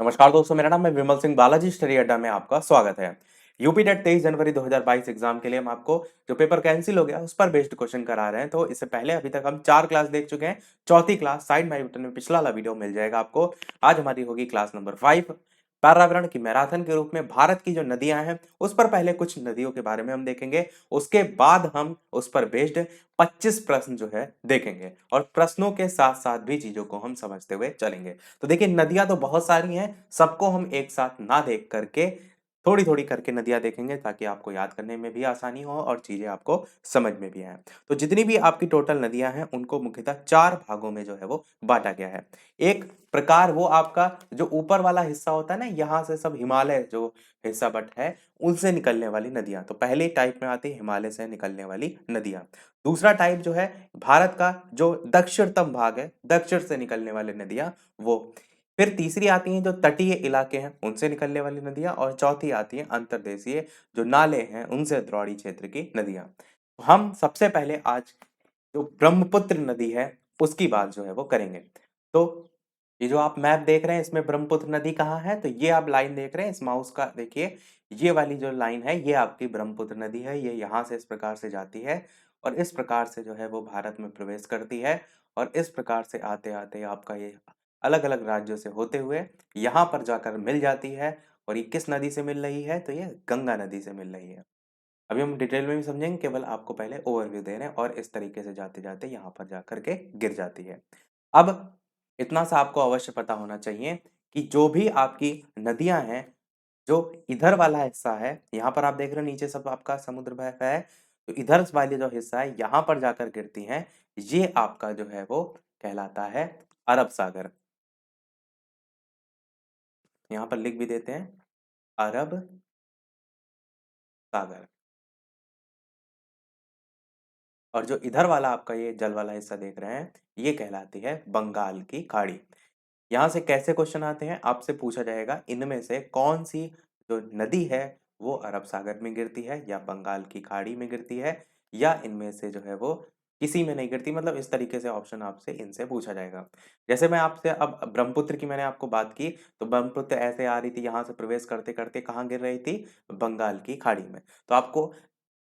नमस्कार दोस्तों, मेरा नाम है विमल सिंह। बालाजी स्टडी अड्डा में आपका स्वागत है। यूपी नेट 23 जनवरी 2022 एग्जाम के लिए हम आपको जो पेपर कैंसिल हो गया उस पर बेस्ड क्वेश्चन करा रहे हैं। तो इससे पहले अभी तक हम 4 क्लास देख चुके हैं। चौथी क्लास साइड माई बटन में पिछला वाला वीडियो मिल जाएगा आपको। आज हमारी होगी क्लास नंबर 5, पर्यावरण की मैराथन के रूप में भारत की जो नदियां हैं उस पर पहले कुछ नदियों के बारे में हम देखेंगे। उसके बाद हम उस पर बेस्ड 25 प्रश्न जो है देखेंगे और प्रश्नों के साथ साथ भी चीजों को हम समझते हुए चलेंगे। तो देखिए, नदियां तो बहुत सारी हैं, सबको हम एक साथ ना देख करके थोड़ी थोड़ी करके नदियां देखेंगे ताकि आपको याद करने में भी आसानी हो और चीजें आपको समझ में भी आए। तो जितनी भी आपकी टोटल नदियां हैं उनको मुख्यतः 4 भागों में जो है वो बांटा गया है। एक प्रकार वो आपका जो ऊपर वाला हिस्सा होता है ना, यहाँ से सब हिमालय जो हिस्सा बट है उनसे निकलने वाली नदियां, तो पहले टाइप में आती है हिमालय से निकलने वाली नदियां। दूसरा टाइप जो है भारत का जो दक्षिणतम भाग है, दक्षिण से निकलने वाली नदियां वो। फिर तीसरी आती हैं जो तटीय इलाके हैं उनसे निकलने वाली नदियां, और चौथी आती है अंतर्देशीय जो नाले हैं उनसे द्रोणी क्षेत्र की नदियां। हम सबसे पहले आज जो ब्रह्मपुत्र नदी है उसकी बात जो है वो करेंगे। तो ये जो आप मैप देख रहे हैं इसमें ब्रह्मपुत्र नदी कहाँ है, तो ये आप लाइन देख रहे हैं इस माउस का, देखिए ये वाली जो लाइन है ये आपकी ब्रह्मपुत्र नदी है। ये यहाँ से इस प्रकार से जाती है और इस प्रकार से जो है वो भारत में प्रवेश करती है, और इस प्रकार से आते आते आपका ये अलग अलग राज्यों से होते हुए यहाँ पर जाकर मिल जाती है। और ये किस नदी से मिल रही है, तो ये गंगा नदी से मिल रही है। अभी हम डिटेल में भी समझेंगे, केवल आपको पहले ओवरव्यू दे रहे हैं, और इस तरीके से जाते जाते यहाँ पर जाकर के गिर जाती है। अब इतना सा आपको अवश्य पता होना चाहिए कि जो भी आपकी नदियां हैं, जो इधर वाला हिस्सा है, यहाँ पर आप देख रहे हो नीचे सब आपका समुद्र बह रहा है, तो इधर वाली जो हिस्सा है यहाँ पर जाकर गिरती हैं, ये आपका जो है वो कहलाता है अरब सागर। यहाँ पर लिख भी देते हैं अरब सागर। और जो इधर वाला आपका ये जल वाला हिस्सा देख रहे हैं ये कहलाती है बंगाल की खाड़ी। यहाँ से कैसे क्वेश्चन आते हैं, आपसे पूछा जाएगा इनमें से कौन सी जो नदी है वो अरब सागर में गिरती है या बंगाल की खाड़ी में गिरती है, या इनमें से जो है वो किसी में नहीं गिरती। मतलब इस तरीके से ऑप्शन आपसे इनसे पूछा जाएगा। जैसे मैं आपसे अब ब्रह्मपुत्र की मैंने आपको बात की, तो ब्रह्मपुत्र ऐसे आ रही थी, यहाँ से प्रवेश करते करते कहाँ गिर रही थी, बंगाल की खाड़ी में। तो आपको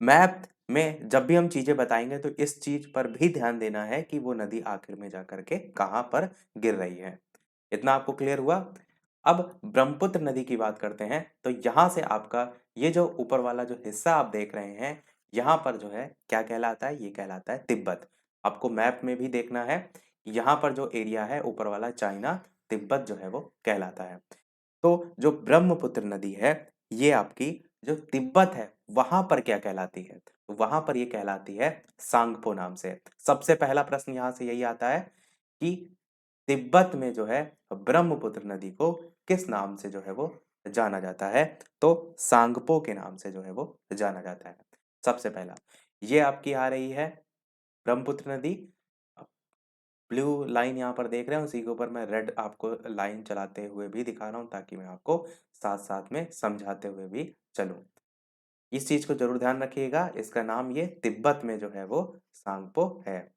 मैप में जब भी हम चीजें बताएंगे तो इस चीज पर भी ध्यान देना है कि वो नदी आखिर में जाकर के कहाँ पर गिर रही है। इतना आपको क्लियर हुआ। अब ब्रह्मपुत्र नदी की बात करते हैं, तो यहाँ से आपका ये जो ऊपर वाला जो हिस्सा आप देख रहे हैं यहाँ पर जो है क्या कहलाता है, ये कहलाता है तिब्बत। आपको मैप में भी देखना है कि यहाँ पर जो एरिया है ऊपर वाला चाइना, तिब्बत जो है वो कहलाता है। तो जो ब्रह्मपुत्र नदी है ये आपकी जो तिब्बत है वहां पर क्या कहलाती है, तो वहां पर ये कहलाती है सांगपो नाम से। सबसे पहला प्रश्न यहाँ से यही आता है कि तिब्बत में जो है ब्रह्मपुत्र नदी को किस नाम से जो है वो जाना जाता है, तो सांगपो के नाम से जो है वो जाना जाता है। सबसे पहला ये आपकी आ रही है ब्रह्मपुत्र नदी। ब्लू लाइन यहाँ पर देख रहे हैं, उसी के ऊपर मैं रेड आपको लाइन चलाते हुए भी दिखा रहा हूँ ताकि मैं आपको साथ साथ में समझाते हुए भी चलूं। इस चीज को जरूर ध्यान रखिएगा, इसका नाम ये तिब्बत में जो है वो सांगपो है।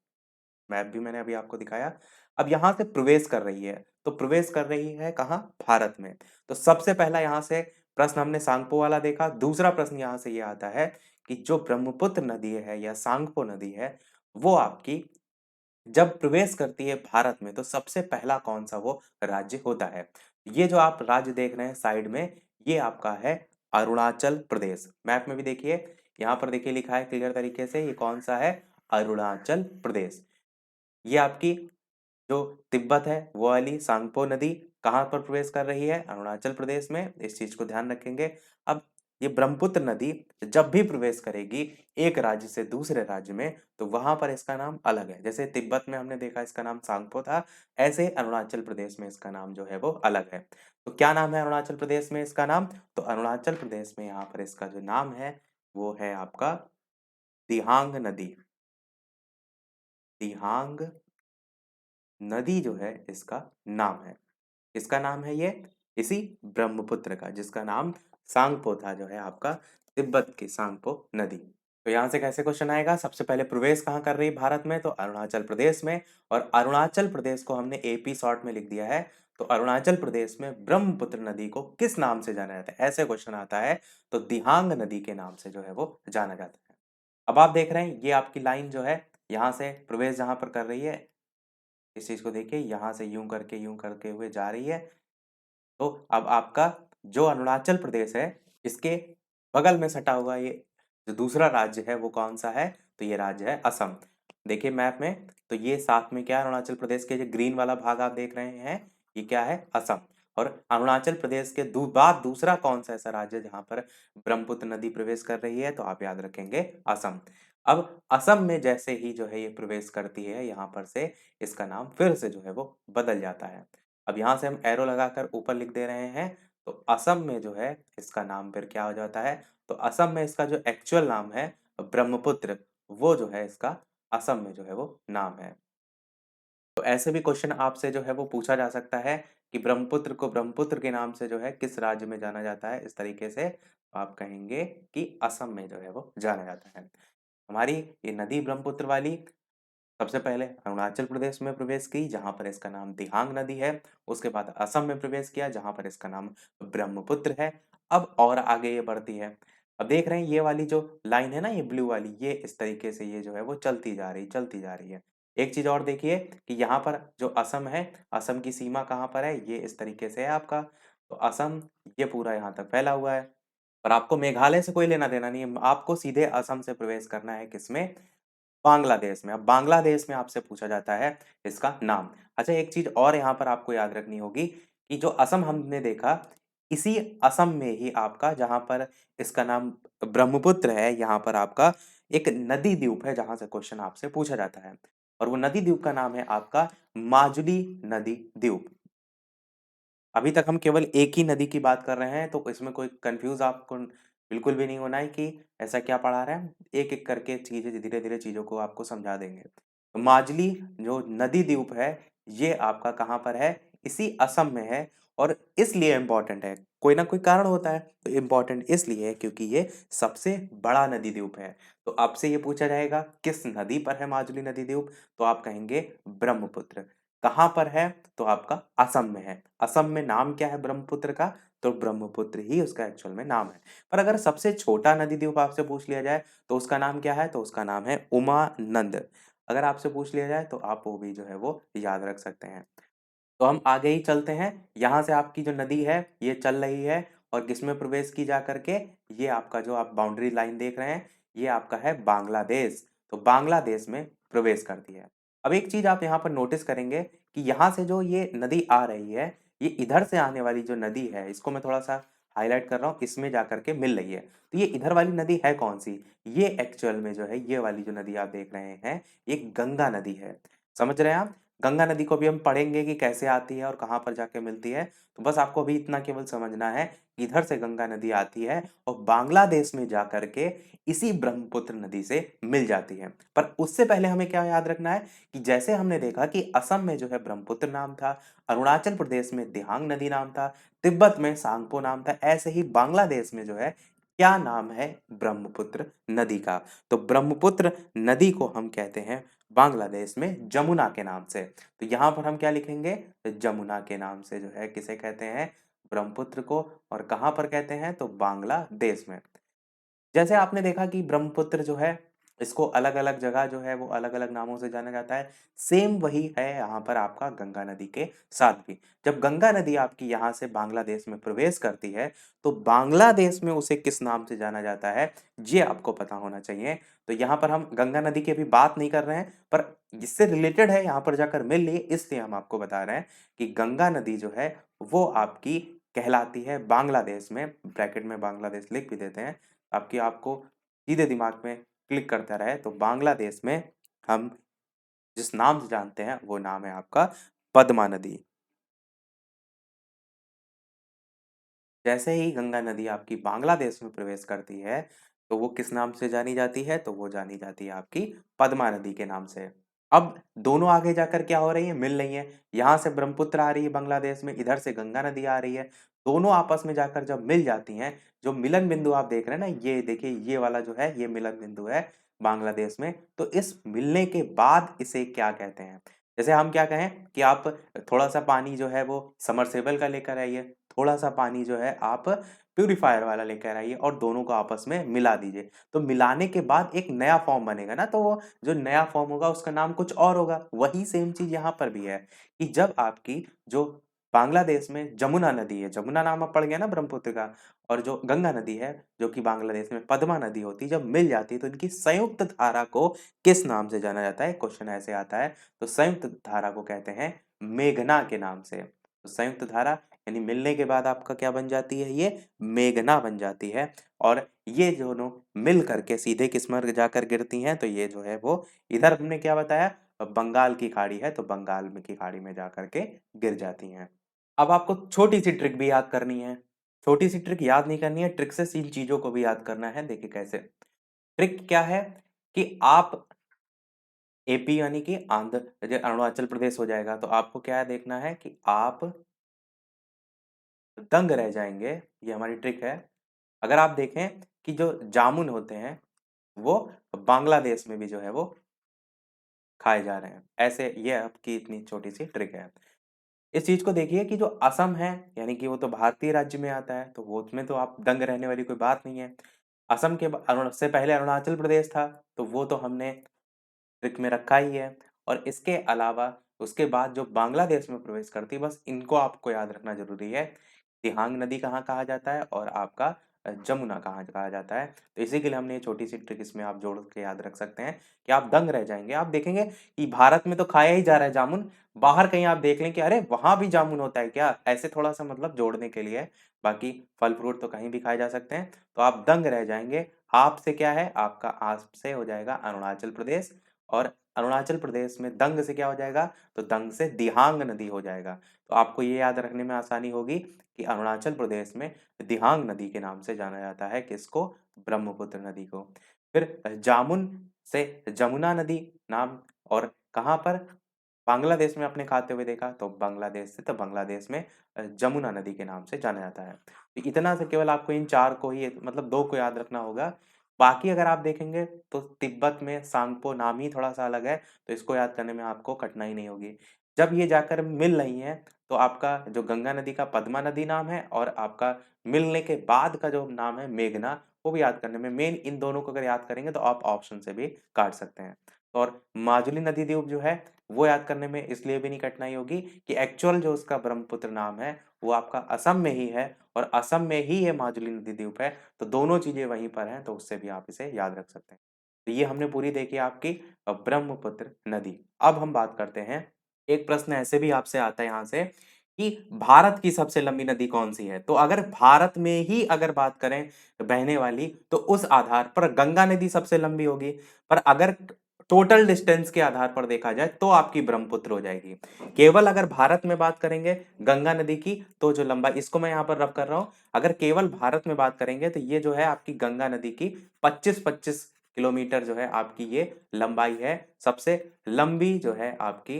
मैप भी मैंने अभी आपको दिखाया। अब यहाँ से प्रवेश कर रही है, तो प्रवेश कर रही है कहाँ, भारत में। तो सबसे पहला यहाँ से प्रश्न हमने सांगपो वाला देखा। दूसरा प्रश्न यहाँ से ये आता है कि जो ब्रह्मपुत्र नदी है या सांगपो नदी है वो आपकी जब प्रवेश करती है भारत में तो सबसे पहला कौन सा वो राज्य होता है। ये जो आप राज्य देख रहे हैं साइड में ये आपका है अरुणाचल प्रदेश। मैप में भी देखिए, यहाँ पर देखिए लिखा है क्लियर तरीके से, ये कौन सा है, अरुणाचल प्रदेश। ये आपकी जो तिब्बत है वो वाली सांगपो नदी कहाँ पर प्रवेश कर रही है, अरुणाचल प्रदेश में। इस चीज को ध्यान रखेंगे। अब ये ब्रह्मपुत्र नदी जब भी प्रवेश करेगी एक राज्य से दूसरे राज्य में तो वहां पर इसका नाम अलग है। जैसे तिब्बत में हमने देखा इसका नाम सांगपो था, ऐसे अरुणाचल प्रदेश में इसका नाम जो है वो अलग है। तो क्या नाम है अरुणाचल प्रदेश में इसका नाम, तो अरुणाचल प्रदेश में यहाँ पर इसका जो नाम है वो है आपका दिहांग नदी। दिहांग नदी जो है इसका नाम है। इसका नाम है ये इसी ब्रह्मपुत्र का, जिसका नाम सांगपो था, जो है आपका तिब्बत की सांगपो नदी। तो यहाँ से कैसे क्वेश्चन आएगा, सबसे पहले प्रवेश कहाँ कर रही है भारत में, तो अरुणाचल प्रदेश में। और अरुणाचल प्रदेश को हमने एपी शॉर्ट में लिख दिया है। तो अरुणाचल प्रदेश में ब्रह्मपुत्र नदी को किस नाम से जाना जाता है? ऐसे क्वेश्चन आता है तो दिहांग नदी के नाम से जो है वो जाना जाता है। अब आप देख रहे हैं ये आपकी लाइन जो है यहाँ से प्रवेश जहाँ पर कर रही है, इस चीज को देखिए, यहाँ से यूं करके हुए जा रही है। तो अब आपका जो अरुणाचल प्रदेश है, इसके बगल में सटा हुआ ये जो दूसरा राज्य है वो कौन सा है? तो ये राज्य है असम। देखिए मैप में, तो ये साथ में क्या है, अरुणाचल प्रदेश के जो ग्रीन वाला भाग आप देख रहे हैं, ये क्या है? असम। और अरुणाचल प्रदेश के बाद दूसरा कौन सा ऐसा राज्य है जहां पर ब्रह्मपुत्र नदी प्रवेश कर रही है? तो आप याद रखेंगे असम। अब असम में जैसे ही जो है ये प्रवेश करती है, यहाँ पर से इसका नाम फिर से जो है वो बदल जाता है। अब यहाँ से हम एरो लगाकर ऊपर लिख दे रहे हैं, तो असम में जो है इसका नाम फिर क्या हो जाता है? तो असम में इसका जो एक्चुअल नाम है ब्रह्मपुत्र, वो जो है इसका असम में जो है वो नाम है। तो ऐसे भी क्वेश्चन आपसे जो है वो पूछा जा सकता है कि ब्रह्मपुत्र को ब्रह्मपुत्र के नाम से जो है किस राज्य में जाना जाता है? इस तरीके से आप कहेंगे कि असम में जो है वो जाना जाता है। हमारी ये नदी ब्रह्मपुत्र वाली सबसे पहले अरुणाचल प्रदेश में प्रवेश की जहां पर इसका नाम दिहांग नदी है। उसके बाद असम में प्रवेश किया जहां पर इसका नाम ब्रह्मपुत्र है। अब और आगे ये बढ़ती है। अब देख रहे हैं ये वाली जो लाइन है ना, ये ब्लू वाली, ये इस तरीके से ये जो है वो चलती जा रही है। एक चीज और देखिए कि यहाँ पर जो असम है, असम की सीमा कहाँ पर है? ये इस तरीके से है आपका। तो असम ये पूरा यहाँ तक फैला हुआ है। और आपको मेघालय से कोई लेना देना नहीं है, आपको सीधे असम से प्रवेश करना है, किसमें? बांग्लादेश में। अब बांग्लादेश में आपसे पूछा जाता है इसका नाम। अच्छा एक चीज और यहाँ पर आपको याद रखनी होगी कि जो असम हमने देखा, इसी असम में ही आपका जहाँ पर इसका नाम ब्रह्मपुत्र है, यहाँ पर आपका एक नदी द्वीप है जहाँ से क्वेश्चन आपसे पूछा जाता है। और वो नदी द्वीप का नाम है आपका माजुली नदी द्वीप। अभी तक हम केवल एक ही नदी की बात कर रहे हैं, तो इसमें कोई कंफ्यूज आपको बिल्कुल भी नहीं होना है कि ऐसा क्या पढ़ा रहे हैं। एक एक करके चीजें धीरे धीरे चीजों को आपको समझा देंगे। तो माजली जो नदी द्वीप है, ये आपका कहाँ पर है? इसी असम में है। और इसलिए इम्पोर्टेंट है, कोई ना कोई कारण होता है, तो इम्पोर्टेंट इसलिए है क्योंकि ये सबसे बड़ा नदी द्वीप है। तो आपसे ये पूछा जाएगा किस नदी पर है माजुली नदी द्वीप? तो आप कहेंगे ब्रह्मपुत्र। कहाँ पर है? तो आपका असम में है। असम में नाम क्या है ब्रह्मपुत्र का? तो ब्रह्मपुत्र ही उसका एक्चुअल में नाम है। पर अगर सबसे छोटा नदी द्वीप आपसे पूछ लिया जाए तो उसका नाम क्या है? तो उसका नाम है उमानंद। अगर आपसे पूछ लिया जाए तो आप वो भी जो है वो याद रख सकते हैं। तो हम आगे ही चलते हैं। यहाँ से आपकी जो नदी है ये चल रही है और किसमें प्रवेश की जा करके? ये आपका जो आप बाउंड्री लाइन देख रहे हैं, ये आपका है बांग्लादेश। तो बांग्लादेश में प्रवेश करती है। अब एक चीज आप यहाँ पर नोटिस करेंगे कि यहाँ से जो ये नदी आ रही है, ये इधर से आने वाली जो नदी है, इसको मैं थोड़ा सा हाईलाइट कर रहा हूँ, इसमें जा करके मिल रही है। तो ये इधर वाली नदी है कौन सी? ये एक्चुअल में जो है ये वाली जो नदी आप देख रहे हैं, ये गंगा नदी है। समझ रहे हैं आप? गंगा नदी को भी हम पढ़ेंगे कि कैसे आती है और कहाँ पर जाके मिलती है। तो बस आपको अभी इतना केवल समझना है कि इधर से गंगा नदी आती है और बांग्लादेश में जा करके इसी ब्रह्मपुत्र नदी से मिल जाती है। पर उससे पहले हमें क्या याद रखना है कि जैसे हमने देखा कि असम में जो है ब्रह्मपुत्र नाम था, अरुणाचल प्रदेश में दिहांग नदी नाम था, तिब्बत में सांगपो नाम था, ऐसे ही बांग्लादेश में जो है क्या नाम है? ब्रह्मपुत्र नदी का। तो ब्रह्मपुत्र नदी को हम कहते हैं बांग्लादेश में जमुना के नाम से। तो यहाँ पर हम क्या लिखेंगे? जमुना के नाम से जो है किसे कहते हैं? ब्रह्मपुत्र को। और कहाँ पर कहते हैं? तो बांग्लादेश में। जैसे आपने देखा कि ब्रह्मपुत्र जो है इसको अलग अलग जगह जो है वो अलग अलग नामों से जाना जाता है, सेम वही है यहाँ पर आपका गंगा नदी के साथ भी। जब गंगा नदी आपकी यहाँ से बांग्लादेश में प्रवेश करती है तो बांग्लादेश में उसे किस नाम से जाना जाता है, ये आपको पता होना चाहिए। तो यहाँ पर हम गंगा नदी की अभी बात नहीं कर रहे हैं, पर जिससे रिलेटेड है यहाँ पर जाकर मिल लिए, इसलिए हम आपको बता रहे हैं कि गंगा नदी जो है वो आपकी कहलाती है बांग्लादेश में। ब्रैकेट में बांग्लादेश लिख भी देते हैं आपकी, आपको सीधे दिमाग में क्लिक करता रहे। तो बांग्लादेश में हम जिस नाम से जानते हैं वो नाम है आपका पद्मा नदी। जैसे ही गंगा नदी आपकी बांग्लादेश में प्रवेश करती है तो वो किस नाम से जानी जाती है? तो वो जानी जाती है आपकी पद्मा नदी के नाम से। अब दोनों आगे जाकर क्या हो रही है? मिल रही है। यहाँ से ब्रह्मपुत्र आ रही है बांग्लादेश में, इधर से गंगा नदी आ रही है। दोनों आपस में जाकर जब मिल जाती हैं, जो मिलन बिंदु आप देख रहे हैं ना, ये देखिए ये वाला जो है ये मिलन बिंदु है बांग्लादेश में। तो इस मिलने के बाद इसे क्या कहते हैं? जैसे हम क्या कहें कि आप थोड़ा-सा पानी जो है वो सबमर्सिबल का लेकर आइए, थोड़ा-सा पानी जो है आप प्यूरीफायर वाला लेकर आइए और दोनों को आपस में मिला दीजिए। तो मिलाने के बाद एक नया फ़ॉर्म बनेगा ना, तो वो जो नया फ़ॉर्म होगा उसका नाम कुछ और होगा। वही सेम चीज़ यहाँ पर भी है कि जब आपकी जो बांग्लादेश में जमुना नदी है, जमुना नाम अब पड़ गया ना ब्रह्मपुत्र का, और जो गंगा नदी है, जो कि बांग्लादेश में पद्मा नदी होती है, जब मिल जाती है तो इनकी संयुक्त धारा को किस नाम से जाना जाता है? क्वेश्चन ऐसे आता है। तो संयुक्त धारा को कहते हैं मेघना के नाम से। तो संयुक्त धारा यानी मिलने के बाद आपका क्या बन जाती है? ये मेघना बन जाती है। और ये दोनों मिल करके सीधे किस में जाकर गिरती हैं? तो ये जो है वो इधर हमने क्या बताया? बंगाल की खाड़ी है, तो बंगाल में की खाड़ी में जाकर के गिर जाती हैं। अब आपको छोटी सी ट्रिक भी याद करनी है। छोटी सी ट्रिक याद नहीं करनी है, ट्रिक से इन चीजों को भी याद करना है। देखिए कैसे। ट्रिक क्या है कि आप एपी यानी कि आंध्र, अरुणाचल प्रदेश हो जाएगा, तो आपको क्या देखना है कि आप दंग रह जाएंगे। ये हमारी ट्रिक है। अगर आप देखें कि जो जामुन होते हैं वो बांग्लादेश में भी जो है वो खाए जा रहे हैं, ऐसे ये आपकी इतनी छोटी सी ट्रिक है। इस चीज को देखिए कि जो असम है, यानी कि वो तो भारतीय राज्य में आता है, तो वो उसमें तो आप दंग रहने वाली कोई बात नहीं है। असम के से पहले अरुणाचल प्रदेश था, तो वो तो हमने ट्रिक में रखा ही है। और इसके अलावा उसके बाद जो बांग्लादेश में प्रवेश करती है, बस इनको आपको याद रखना जरूरी है। दिहांग नदी कहाँ कहा जाता है और आपका जमुना कहाँ कहा जाता है। तो इसी के लिए हमने ये छोटी सी ट्रिक इसमें आप जोड़ के याद रख सकते हैं कि आप दंग रह जाएंगे। आप देखेंगे कि भारत में तो खाया ही जा रहा है जामुन, बाहर कहीं आप देख लें कि अरे वहां भी जामुन होता है क्या, ऐसे थोड़ा सा मतलब जोड़ने के लिए। बाकी फल फ्रूट तो कहीं भी खाए जा सकते हैं। तो आप दंग रह जाएंगे। आप से क्या है, आपका आप से हो जाएगा अरुणाचल प्रदेश। और अरुणाचल प्रदेश में दंग से क्या हो जाएगा? तो दंग से दिहांग नदी हो जाएगा। तो आपको ये याद रखने में आसानी होगी कि अरुणाचल प्रदेश में दिहांग नदी के नाम से जाना जाता है किसको? ब्रह्मपुत्र नदी को। फिर जामुन से जमुना नदी नाम, और कहाँ पर? बांग्लादेश में आपने खाते हुए देखा, तो बांग्लादेश से तो बांग्लादेश में जमुना नदी के नाम से जाना जाता है। तो इतना से केवल आपको इन चार को ही मतलब दो को याद रखना होगा। बाकी अगर आप देखेंगे तो तिब्बत में सांगपो नाम ही थोड़ा सा अलग है, तो इसको याद करने में आपको कठिनाई नहीं होगी। जब ये जाकर मिल रही हैं तो आपका जो गंगा नदी का पद्मा नदी नाम है, और आपका मिलने के बाद का जो नाम है मेघना, वो भी याद करने में मेन इन दोनों को अगर याद करेंगे तो आप ऑप्शन से भी काट सकते हैं। और माजुली नदी द्वीप जो है वो याद करने में इसलिए भी नहीं कठिनाई होगी कि एक्चुअल जो उसका ब्रह्मपुत्र नाम है वो आपका असम में ही है, और असम में ही ये माजुली नदी द्वीप है। तो दोनों चीजें वहीं पर हैं, तो उससे भी आप इसे याद रख सकते हैं। तो ये हमने पूरी देखी आपकी ब्रह्मपुत्र नदी। अब हम बात करते हैं, एक प्रश्न ऐसे भी आपसे आता है यहाँ से कि भारत की सबसे लंबी नदी कौन सी है? तो अगर भारत में ही अगर बात करें बहने वाली, तो उस आधार पर गंगा नदी सबसे लंबी होगी। पर अगर टोटल डिस्टेंस के आधार पर देखा जाए तो आपकी ब्रह्मपुत्र हो जाएगी। केवल अगर भारत में बात करेंगे गंगा नदी की, तो जो लंबाई, इसको मैं यहाँ पर रब कर रहा हूँ, अगर केवल भारत में बात करेंगे तो ये जो है आपकी गंगा नदी की 25-25 किलोमीटर जो है आपकी ये लंबाई है, सबसे लंबी जो है आपकी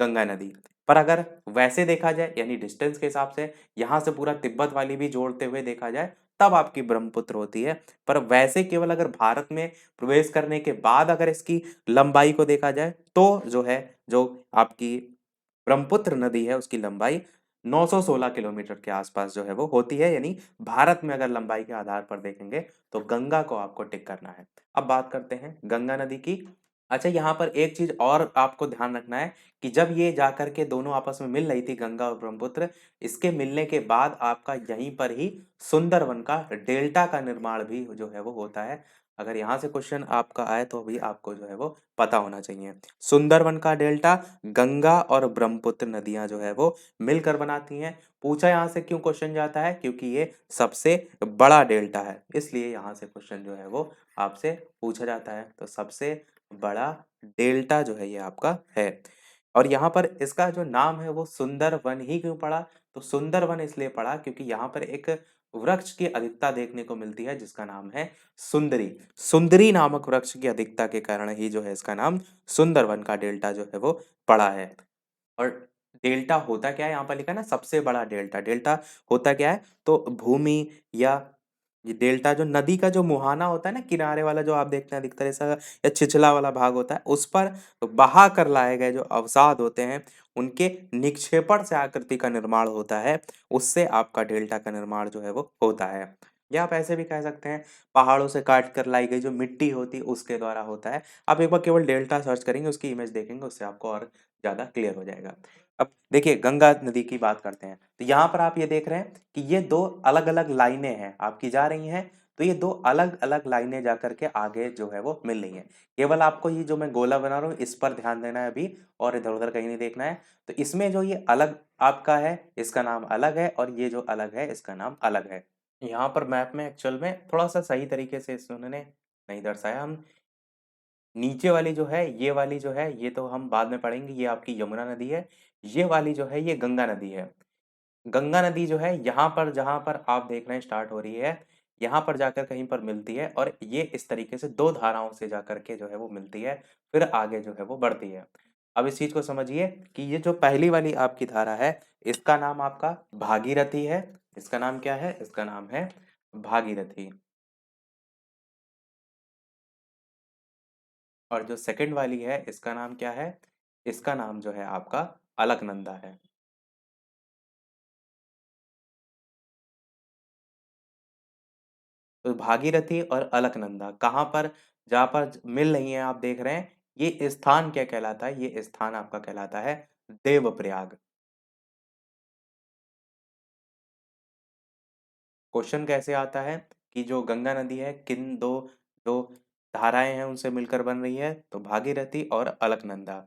गंगा नदी। पर अगर वैसे देखा जाए यानी डिस्टेंस के हिसाब से, यहाँ से पूरा तिब्बत वाली भी जोड़ते हुए देखा जाए, तब आपकी ब्रह्मपुत्र होती है। पर वैसे केवल अगर भारत में प्रवेश करने के बाद अगर इसकी लंबाई को देखा जाए तो जो है, जो आपकी ब्रह्मपुत्र नदी है उसकी लंबाई 916 किलोमीटर के आसपास जो है वो होती है। यानी भारत में अगर लंबाई के आधार पर देखेंगे तो गंगा को आपको टिक करना है। अब बात करते हैं गंगा नदी की। अच्छा, यहाँ पर एक चीज और आपको ध्यान रखना है कि जब ये जाकर के दोनों आपस में मिल रही थी गंगा और ब्रह्मपुत्र, इसके मिलने के बाद आपका यहीं पर ही सुंदरवन का डेल्टा का निर्माण भी जो है वो होता है। अगर यहाँ से क्वेश्चन आपका आए तो भी आपको जो है वो पता होना चाहिए। सुंदरवन का डेल्टा गंगा और ब्रह्मपुत्र नदियां जो है वो मिलकर बनाती हैं। पूछा यहाँ से क्यों क्वेश्चन जाता है? क्योंकि ये सबसे बड़ा डेल्टा है, इसलिए यहाँ से क्वेश्चन जो है वो आपसे पूछा जाता है। तो सबसे बड़ा डेल्टा जो है ये आपका है। और यहाँ पर इसका जो नाम है वो सुंदर वन ही क्यों पड़ा? तो सुंदर वन इसलिए पड़ा क्योंकि यहाँ पर एक वृक्ष की अधिकता देखने को मिलती है जिसका नाम है सुंदरी। सुंदरी नामक वृक्ष की अधिकता के कारण ही जो है इसका नाम सुंदरवन का डेल्टा जो है वो पड़ा है। और डेल्टा होता क्या है? यहाँ पर लिखा है ना सबसे बड़ा डेल्टा। डेल्टा होता क्या है? तो भूमि या ये डेल्टा जो नदी का जो मुहाना होता है ना, किनारे वाला जो आप देखते हैं अधिकतर ऐसा या छिछला वाला भाग होता है, उस पर बहा कर लाए गए जो अवसाद होते हैं, उनके निक्षेपण से आकृति का निर्माण होता है, उससे आपका डेल्टा का निर्माण जो है वो होता है। या आप ऐसे भी कह सकते हैं पहाड़ों से काट कर लाई गई जो मिट्टी होती है उसके द्वारा होता है। आप एक बार केवल डेल्टा सर्च करेंगे, उसकी इमेज देखेंगे, उससे आपको और ज़्यादा क्लियर हो जाएगा। अब देखिए गंगा नदी की बात करते हैं, तो यहाँ पर आप ये देख रहे हैं कि ये 2 अलग-अलग लाइनें हैं, आपकी जा रही हैं, तो ये 2 अलग-अलग लाइनें जाकर के आगे जो है वो मिल रही हैं। केवल आपको ये जो मैं गोला बना रहा हूँ इस पर ध्यान देना है अभी, और इधर-उधर कहीं नहीं देखना है। तो इसमें जो ये अलग आपका है, इसका नाम अलग है, और ये जो अलग है इसका नाम अलग है। यहाँ पर मैप में एक्चुअल में थोड़ा-सा सही तरीके से इस उन्होंने नहीं दर्शाया। हम नीचे वाली जो है, ये वाली जो है, ये तो हम बाद में पढ़ेंगे, ये आपकी यमुना नदी है। ये वाली जो है, ये गंगा नदी है। गंगा नदी जो है, यहाँ पर जहाँ पर आप देख रहे हैं स्टार्ट हो रही है, यहाँ पर जाकर कहीं पर मिलती है, और ये इस तरीके से 2 धाराओं से जाकर के जो है वो मिलती है, फिर आगे जो है वो बढ़ती है। अब इस चीज़ को समझिए कि ये जो पहली वाली आपकी धारा है, इसका नाम आपका भागीरथी है। इसका नाम क्या है? इसका नाम है भागीरथी। और जो सेकंड वाली है, इसका नाम क्या है? इसका नाम जो है आपका अलकनंदा है। तो भागीरथी और अलकनंदा कहाँ पर, जहाँ पर मिल रही हैं आप देख रहे हैं, ये स्थान क्या कहलाता है? ये स्थान आपका कहलाता है देवप्रयाग। क्वेश्चन कैसे आता है कि जो गंगा नदी है किन दो जो धाराएं हैं उनसे मिलकर बन रही है? तो भागीरथी और अलकनंदा।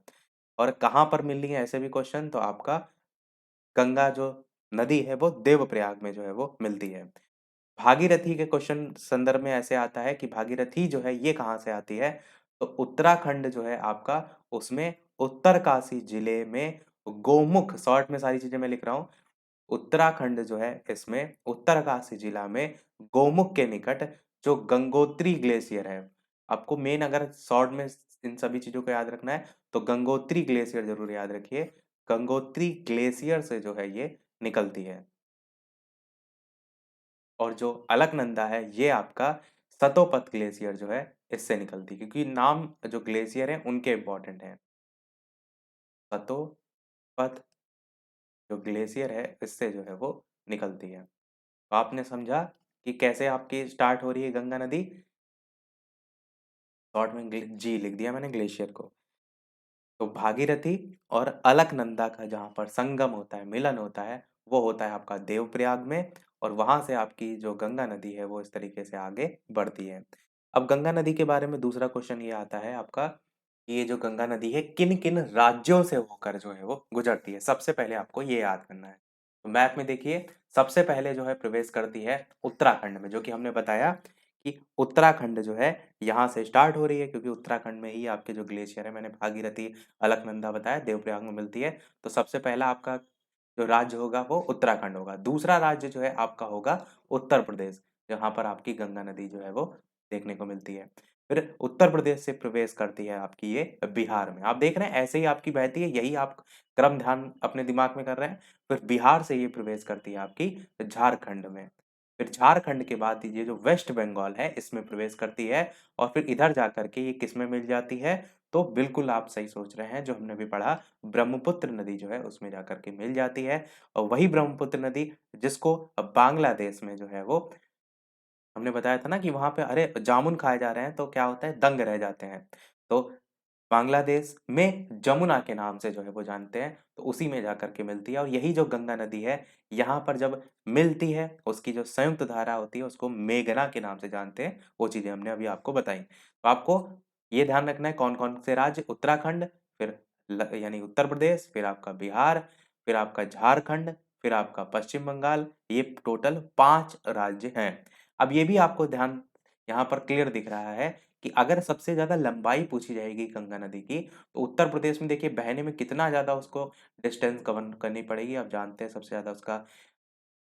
और कहाँ पर मिल रही है ऐसे भी क्वेश्चन, तो आपका गंगा जो नदी है वो देवप्रयाग में जो है वो मिलती है। भागीरथी के क्वेश्चन संदर्भ में ऐसे आता है कि भागीरथी जो है ये कहाँ से आती है? तो उत्तराखंड जो है आपका, उसमें उत्तरकाशी जिले में गोमुख, शॉर्ट में सारी चीजें मैं लिख रहा हूँ, उत्तराखंड जो है इसमें उत्तरकाशी जिला में गोमुख के निकट जो गंगोत्री ग्लेशियर है, आपको मेन अगर शॉर्ट में इन सभी चीजों को याद रखना है तो गंगोत्री ग्लेशियर जरूर याद रखिए। गंगोत्री ग्लेशियर से जो है ये निकलती है। और जो अलकनंदा है ये आपका सतोपत ग्लेशियर जो है इससे निकलती है, क्योंकि नाम जो ग्लेशियर है उनके इंपॉर्टेंट है। सतोपत जो ग्लेशियर है इससे जो है वो निकलती है। तो आपने समझा कि कैसे आपकी स्टार्ट हो रही है गंगा नदी। शॉर्ट में जी लिख दिया मैंने ग्लेशियर को। तो भागीरथी और अलकनंदा का जहाँ पर संगम होता है, मिलन होता है, वो होता है आपका देवप्रयाग में, और वहां से आपकी जो गंगा नदी है वो इस तरीके से आगे बढ़ती है। अब गंगा नदी के बारे में दूसरा क्वेश्चन ये आता है आपका कि ये जो गंगा नदी है किन किन राज्यों से होकर जो है वो गुजरती है, सबसे पहले आपको ये याद करना है। तो मैप में देखिए, सबसे पहले जो है प्रवेश करती है उत्तराखंड में, जो कि हमने बताया कि उत्तराखंड जो है यहाँ से स्टार्ट हो रही है, क्योंकि उत्तराखंड में ही आपके जो ग्लेशियर है, मैंने भागीरथी अलकनंदा बताया, देवप्रयाग में मिलती है। तो सबसे पहला आपका जो राज्य होगा वो उत्तराखंड होगा। दूसरा राज्य जो है आपका होगा उत्तर प्रदेश, जहाँ पर आपकी गंगा नदी जो है वो देखने को मिलती है। फिर उत्तर प्रदेश से प्रवेश करती है आपकी ये बिहार में, आप देख रहे हैं ऐसे ही आपकी बहती है, यही आप क्रम ध्यान अपने दिमाग में कर रहे हैं। फिर बिहार से ये प्रवेश करती है आपकी झारखंड में। फिर झारखंड के बाद ये जो वेस्ट बंगाल है इसमें प्रवेश करती है, और फिर इधर जाकर के ये किसमें मिल जाती है? तो बिल्कुल आप सही सोच रहे हैं, जो हमने अभी पढ़ा, ब्रह्मपुत्र नदी जो है उसमें जाकर के मिल जाती है। और वही ब्रह्मपुत्र नदी जिसको अब बांग्लादेश में जो है वो, हमने बताया था ना कि वहां पे अरे जामुन खाए जा रहे हैं तो क्या होता है, दंग रह जाते हैं। तो बांग्लादेश में जमुना के नाम से जो है वो जानते हैं, तो उसी में जाकर के मिलती है। और यही जो गंगा नदी है, यहाँ पर जब मिलती है उसकी जो संयुक्त धारा होती है उसको मेघना के नाम से जानते हैं। वो चीजें हमने अभी आपको बताई। तो आपको ये ध्यान रखना है कौन कौन से राज्य, उत्तराखंड, फिर यानी उत्तर प्रदेश, फिर आपका बिहार, फिर आपका झारखंड, फिर आपका पश्चिम बंगाल, ये टोटल 5 राज्य हैं। अब ये भी आपको ध्यान यहाँ पर क्लियर दिख रहा है कि अगर सबसे ज्यादा लंबाई पूछी जाएगी गंगा नदी की, तो उत्तर प्रदेश में देखिए बहने में कितना ज्यादा उसको डिस्टेंस कवर करनी पड़ेगी। आप जानते हैं सबसे ज्यादा उसका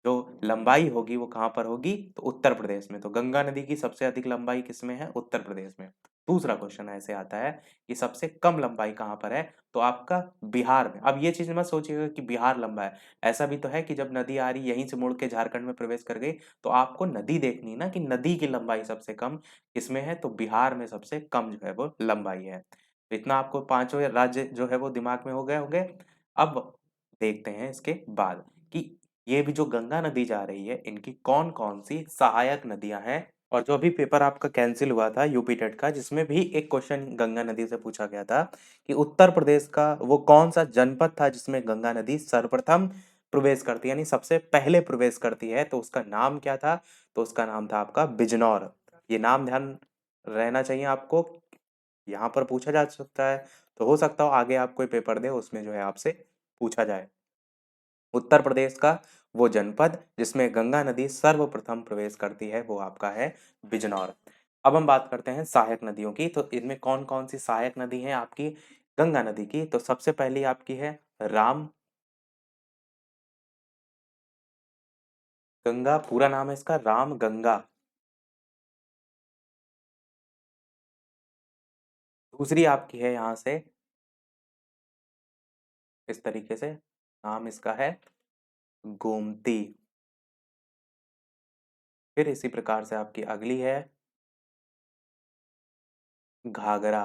जो लंबाई होगी वो कहाँ पर होगी? तो उत्तर प्रदेश में। तो गंगा नदी की सबसे अधिक लंबाई किसमें है? उत्तर प्रदेश में। दूसरा क्वेश्चन ऐसे आता है कि सबसे कम लंबाई कहाँ पर है? तो आपका बिहार में। अब ये चीज़ मत सोचिएगा कि बिहार लंबा है। ऐसा भी तो है कि जब नदी आ रही यहीं से मुड़ के झारखंड में प्रवेश कर गई, तो आपको नदी देखनी है ना कि नदी की लंबाई सबसे कम किसमें है? तो बिहार में सबसे कम जो है वो लंबाई है। तो इतना आपको पाँचों राज्य जो है वो दिमाग में हो गए होंगे। अब देखते हैं इसके बाद कि ये भी जो गंगा नदी जा रही है, इनकी कौन-कौन सी सहायक नदियाँ हैं? और जो अभी पेपर आपका कैंसिल हुआ था यूपी टेट का, जिसमें भी एक क्वेश्चन गंगा नदी से पूछा गया था कि उत्तर प्रदेश का वो कौन सा जनपद था जिसमें गंगा नदी सर्वप्रथम प्रवेश करती है, यानी सबसे पहले प्रवेश करती है, तो उसका नाम क्या था? तो उसका नाम था आपका बिजनौर। ये नाम ध्यान रहना चाहिए आपको, यहाँ पर पूछा जा सकता है, तो हो सकता हो आगे आप कोई पेपर दे उसमें जो है आपसे पूछा जाए। उत्तर प्रदेश का वो जनपद जिसमें गंगा नदी सर्वप्रथम प्रवेश करती है वो आपका है बिजनौर। अब हम बात करते हैं सहायक नदियों की, तो इनमें कौन-कौन सी सहायक नदी है आपकी गंगा नदी की? तो सबसे पहली आपकी है राम गंगा, पूरा नाम है इसका राम गंगा। दूसरी आपकी है यहाँ से इस तरीके से, नाम इसका है गोमती। फिर इसी प्रकार से आपकी अगली है घाघरा।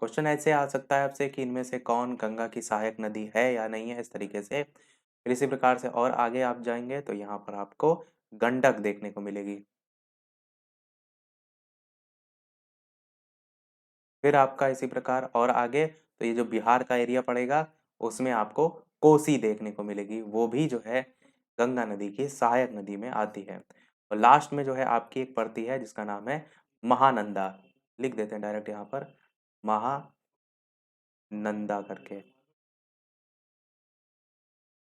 क्वेश्चन ऐसे आ सकता है आपसे कि इनमें से कौन गंगा की सहायक नदी है या नहीं है, इस तरीके से। फिर इसी प्रकार से और आगे आप जाएंगे तो यहाँ पर आपको गंडक देखने को मिलेगी। फिर आपका इसी प्रकार और आगे तो ये जो बिहार का एरिया पड़ेगा उसमें आपको कोसी देखने को मिलेगी, वो भी जो है गंगा नदी की सहायक नदी में आती है। और लास्ट में जो है आपकी एक पड़ती है जिसका नाम है महानंदा। लिख देते हैं डायरेक्ट यहाँ पर महानंदा करके।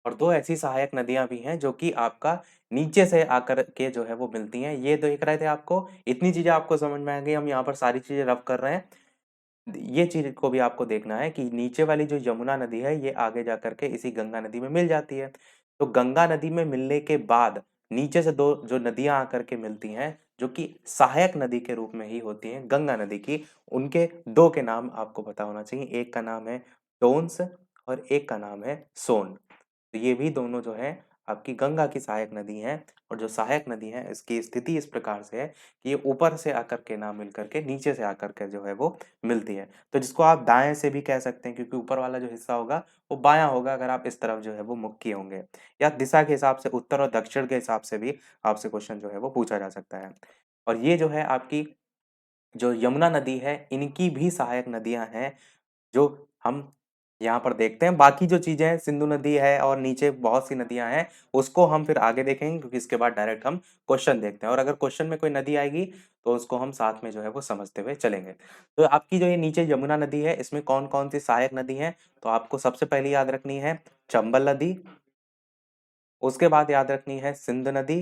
और दो ऐसी सहायक नदियां भी हैं जो कि आपका नीचे से आकर के जो है वो मिलती हैं। ये देख रहे थे आपको, इतनी चीजें आपको समझ में आ गई, हम यहाँ पर सारी चीजें रब कर रहे हैं। ये चीज को भी आपको देखना है कि नीचे वाली जो यमुना नदी है ये आगे जा करके इसी गंगा नदी में मिल जाती है। तो गंगा नदी में मिलने के बाद नीचे से दो जो नदियां आकर के मिलती हैं जो कि सहायक नदी के रूप में ही होती हैं गंगा नदी की, उनके दो के नाम आपको पता होना चाहिए। एक का नाम है टोन्स और एक का नाम है सोन। तो ये भी दोनों जो है आपकी गंगा की सहायक नदी हैं। और जो सहायक नदी है इसकी स्थिति इस प्रकार से है कि ये ऊपर से आकर के ना मिल करके नीचे से आकर के जो है वो मिलती है। तो जिसको आप दाएं से भी कह सकते हैं क्योंकि ऊपर वाला जो हिस्सा होगा वो बायां होगा अगर आप इस तरफ जो है वो मुख किए होंगे। या दिशा के हिसाब से उत्तर और दक्षिण के हिसाब से भी आपसे क्वेश्चन जो है वो पूछा जा सकता है। और ये जो है आपकी जो यमुना नदी है इनकी भी सहायक नदियां हैं जो हम यहाँ पर देखते हैं। बाकी जो चीजें हैं सिंधु नदी है और नीचे बहुत सी नदियां हैं उसको हम फिर आगे देखेंगे क्योंकि इसके बाद डायरेक्ट हम क्वेश्चन देखते हैं और अगर क्वेश्चन में कोई नदी आएगी तो उसको हम साथ में जो है वो समझते हुए चलेंगे। तो आपकी जो ये नीचे यमुना नदी है इसमें कौन कौन सी सहायक नदी है? तो आपको सबसे पहले याद रखनी है चंबल नदी। उसके बाद याद रखनी है सिंध नदी।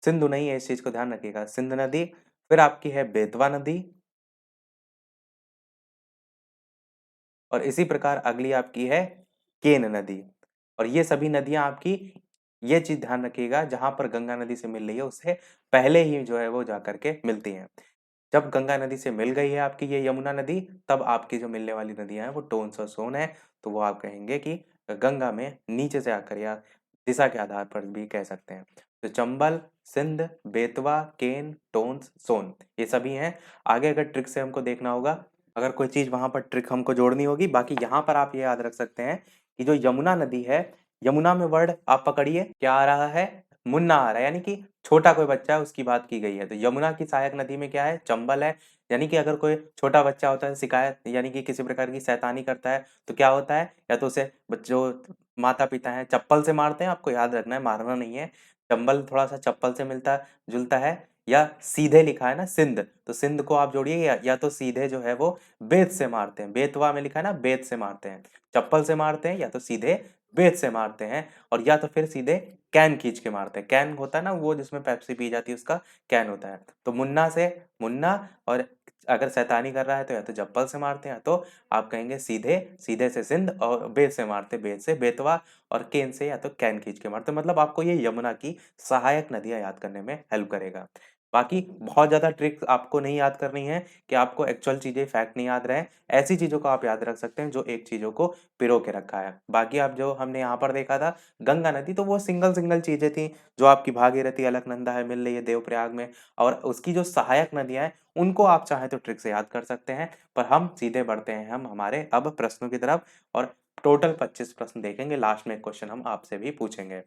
सिंधु नहीं है, इस चीज को ध्यान रखिएगा, सिंध नदी। फिर आपकी है बेतवा नदी। और इसी प्रकार अगली आपकी है केन नदी। और ये सभी नदियां आपकी, ये चीज ध्यान रखिएगा, जहां पर गंगा नदी से मिल रही है उससे पहले ही जो है वो जाकर के मिलती हैं। जब गंगा नदी से मिल गई है आपकी ये यमुना नदी, तब आपकी जो मिलने वाली नदियां हैं वो टोन्स और सोन है। तो वो आप कहेंगे कि गंगा में नीचे से आकर या दिशा के आधार पर भी कह सकते हैं। तो चंबल, सिंध, बेतवा, केन, टोन्स, सोन ये सभी हैं। आगे अगर ट्रिक से हमको देखना होगा, अगर कोई चीज वहां पर ट्रिक हमको जोड़नी होगी, बाकी यहाँ पर आप ये याद रख सकते हैं कि जो यमुना नदी है, यमुना में वर्ड आप पकड़िए क्या आ रहा है? मुन्ना आ रहा है, यानी कि छोटा कोई बच्चा है उसकी बात की गई है। तो यमुना की सहायक नदी में क्या है? चंबल है। यानी कि अगर कोई छोटा बच्चा होता है शिकायत यानी कि किसी प्रकार की शैतानी करता है तो क्या होता है? या तो उसे जो माता पिता हैं चप्पल से मारते हैं, आपको याद रखना है मारना नहीं है। चंबल थोड़ा सा चप्पल से मिलता जुलता है। या सीधे लिखा है ना सिंध, तो सिंध को आप जोड़िए या तो सीधे जो है वो बेत से मारते हैं। बेतवा में लिखा है ना बेत से मारते हैं। चप्पल से मारते हैं या तो सीधे बेत से मारते हैं, और या तो फिर सीधे कैन खींच के मारते हैं। कैन होता है ना वो जिसमें पेप्सी पी जाती है उसका कैन होता है। तो मुन्ना से मुन्ना, और अगर शैतानी कर रहा है तो या तो चप्पल से मारते हैं या तो आप कहेंगे सीधे, सीधे से सिंध, और बेत से मारते बेत से बेतवा, और केन से या तो कैन खींच के मारते। मतलब आपको ये यमुना की सहायक नदियां याद करने में हेल्प करेगा। बाकी बहुत ज़्यादा ट्रिक्स आपको नहीं याद करनी है कि आपको एक्चुअल चीज़ें फैक्ट नहीं याद रहे। ऐसी चीज़ों को आप याद रख सकते हैं जो एक चीज़ों को पिरो के रखा है। बाकी आप जो हमने यहाँ पर देखा था गंगा नदी, तो वो सिंगल-सिंगल चीज़ें थी जो आपकी भागीरथी, अलकनंदा है, मिल रही है देवप्रयाग में, और उसकी जो सहायक नदियाँ हैं उनको आप चाहें तो ट्रिक से याद कर सकते हैं। पर हम सीधे बढ़ते हैं हम हमारे अब प्रश्नों की तरफ, और टोटल 25 प्रश्न देखेंगे। लास्ट में एक क्वेश्चन हम आपसे भी पूछेंगे।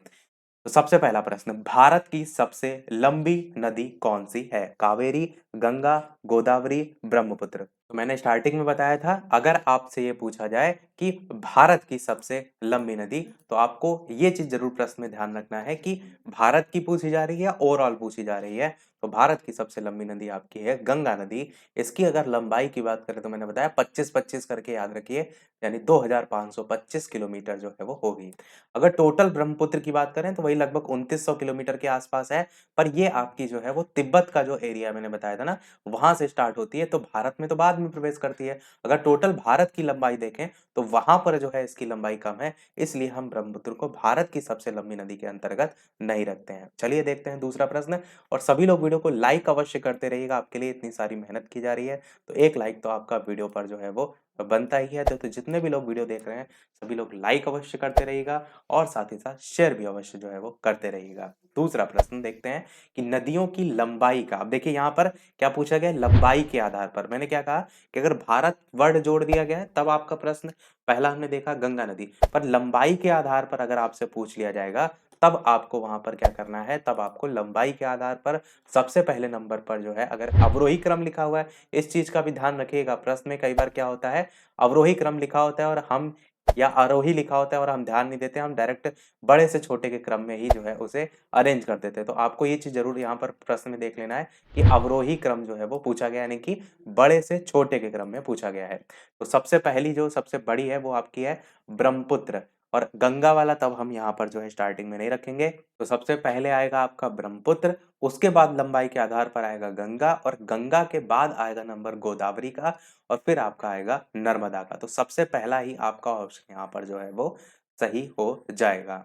तो सबसे पहला प्रश्न, भारत की सबसे लंबी नदी कौन सी है? कावेरी, गंगा, गोदावरी, ब्रह्मपुत्र। तो मैंने स्टार्टिंग में बताया था, अगर आपसे ये पूछा जाए कि भारत की सबसे लंबी नदी, तो आपको ये चीज जरूर प्रश्न में ध्यान रखना है कि भारत की पूछी जा रही है, ओवरऑल पूछी जा रही है। तो भारत की सबसे लंबी नदी आपकी है गंगा नदी। इसकी अगर लंबाई की बात करें तो मैंने बताया 25-25 करके याद रखिए, यानी 2525 किलोमीटर जो है वो होगी। अगर टोटल ब्रह्मपुत्र की बात करें तो वही लगभग 2900 किलोमीटर के आसपास है। पर ये आपकी जो है वो तिब्बत का जो एरिया मैंने बताया था ना, वहां से स्टार्ट होती है, तो भारत में तो बाद में प्रवेश करती है। अगर टोटल भारत की लंबाई देखें तो वहां पर जो है इसकी लंबाई कम है, इसलिए हम ब्रह्मपुत्र को भारत की सबसे लंबी नदी के अंतर्गत नहीं रखते हैं। चलिए देखते हैं दूसरा प्रश्न। और सभी लोग वीडियो को लाइक अवश्य करते रहिएगा, आपके लिए इतनी सारी मेहनत की जा रही है, तो एक लाइक तो आपका वीडियो पर जो है वो बनता ही है। तो जितने भी लोग वीडियो देख रहे हैं सभी लोग लाइक अवश्य करते रहिएगा, और साथ ही साथ शेयर भी अवश्य जो है वो करते रहिएगा। दूसरा प्रश्न देखते हैं कि नदियों की लंबाई का, अब देखिए यहाँ पर क्या पूछा गया, लंबाई के आधार पर। मैंने क्या कहा कि अगर भारत वर्ड जोड़ दिया गया है तब आपका प्रश्न, पहला हमने देखा गंगा नदी, पर लंबाई के आधार पर अगर आपसे पूछ लिया जाएगा तब आपको वहां पर क्या करना है, तब आपको लंबाई के आधार पर सबसे पहले नंबर पर जो है, अगर अवरोही क्रम लिखा हुआ है, इस चीज का भी ध्यान रखिएगा। प्रश्न में कई बार क्या होता है, अवरोही क्रम लिखा होता है और हम, या आरोही लिखा होता है और हम ध्यान नहीं देते, हम डायरेक्ट बड़े से छोटे के क्रम में ही जो है उसे अरेंज कर देते हैं। तो आपको ये चीज जरूर यहाँ पर प्रश्न में देख लेना है कि अवरोही क्रम जो है वो पूछा गया है, यानी कि बड़े से छोटे के क्रम में पूछा गया है। तो सबसे पहली जो सबसे बड़ी है वो आपकी है ब्रह्मपुत्र, और गंगा वाला तब हम यहाँ पर जो है स्टार्टिंग में नहीं रखेंगे। तो सबसे पहले आएगा आपका ब्रह्मपुत्र, उसके बाद लंबाई के आधार पर आएगा गंगा, और गंगा के बाद आएगा नंबर गोदावरी का, और फिर आपका आएगा नर्मदा का। तो सबसे पहला ही आपका ऑप्शन यहाँ पर जो है वो सही हो जाएगा।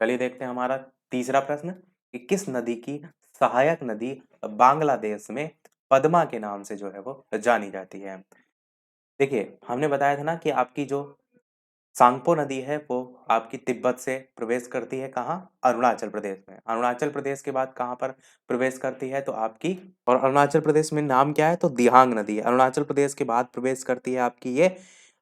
चलिए देखते हैं हमारा तीसरा प्रश्न कि किस नदी की सहायक नदी बांग्लादेश में पद्मा के नाम से जो है वो जानी जाती है। देखिए हमने बताया था ना कि आपकी जो सांगपो नदी है वो आपकी तिब्बत से प्रवेश करती है कहाँ, अरुणाचल प्रदेश में। अरुणाचल प्रदेश के बाद कहाँ पर प्रवेश करती है, तो आपकी, और अरुणाचल प्रदेश में नाम क्या है, तो दिहांग नदी है। अरुणाचल प्रदेश के बाद प्रवेश करती है आपकी ये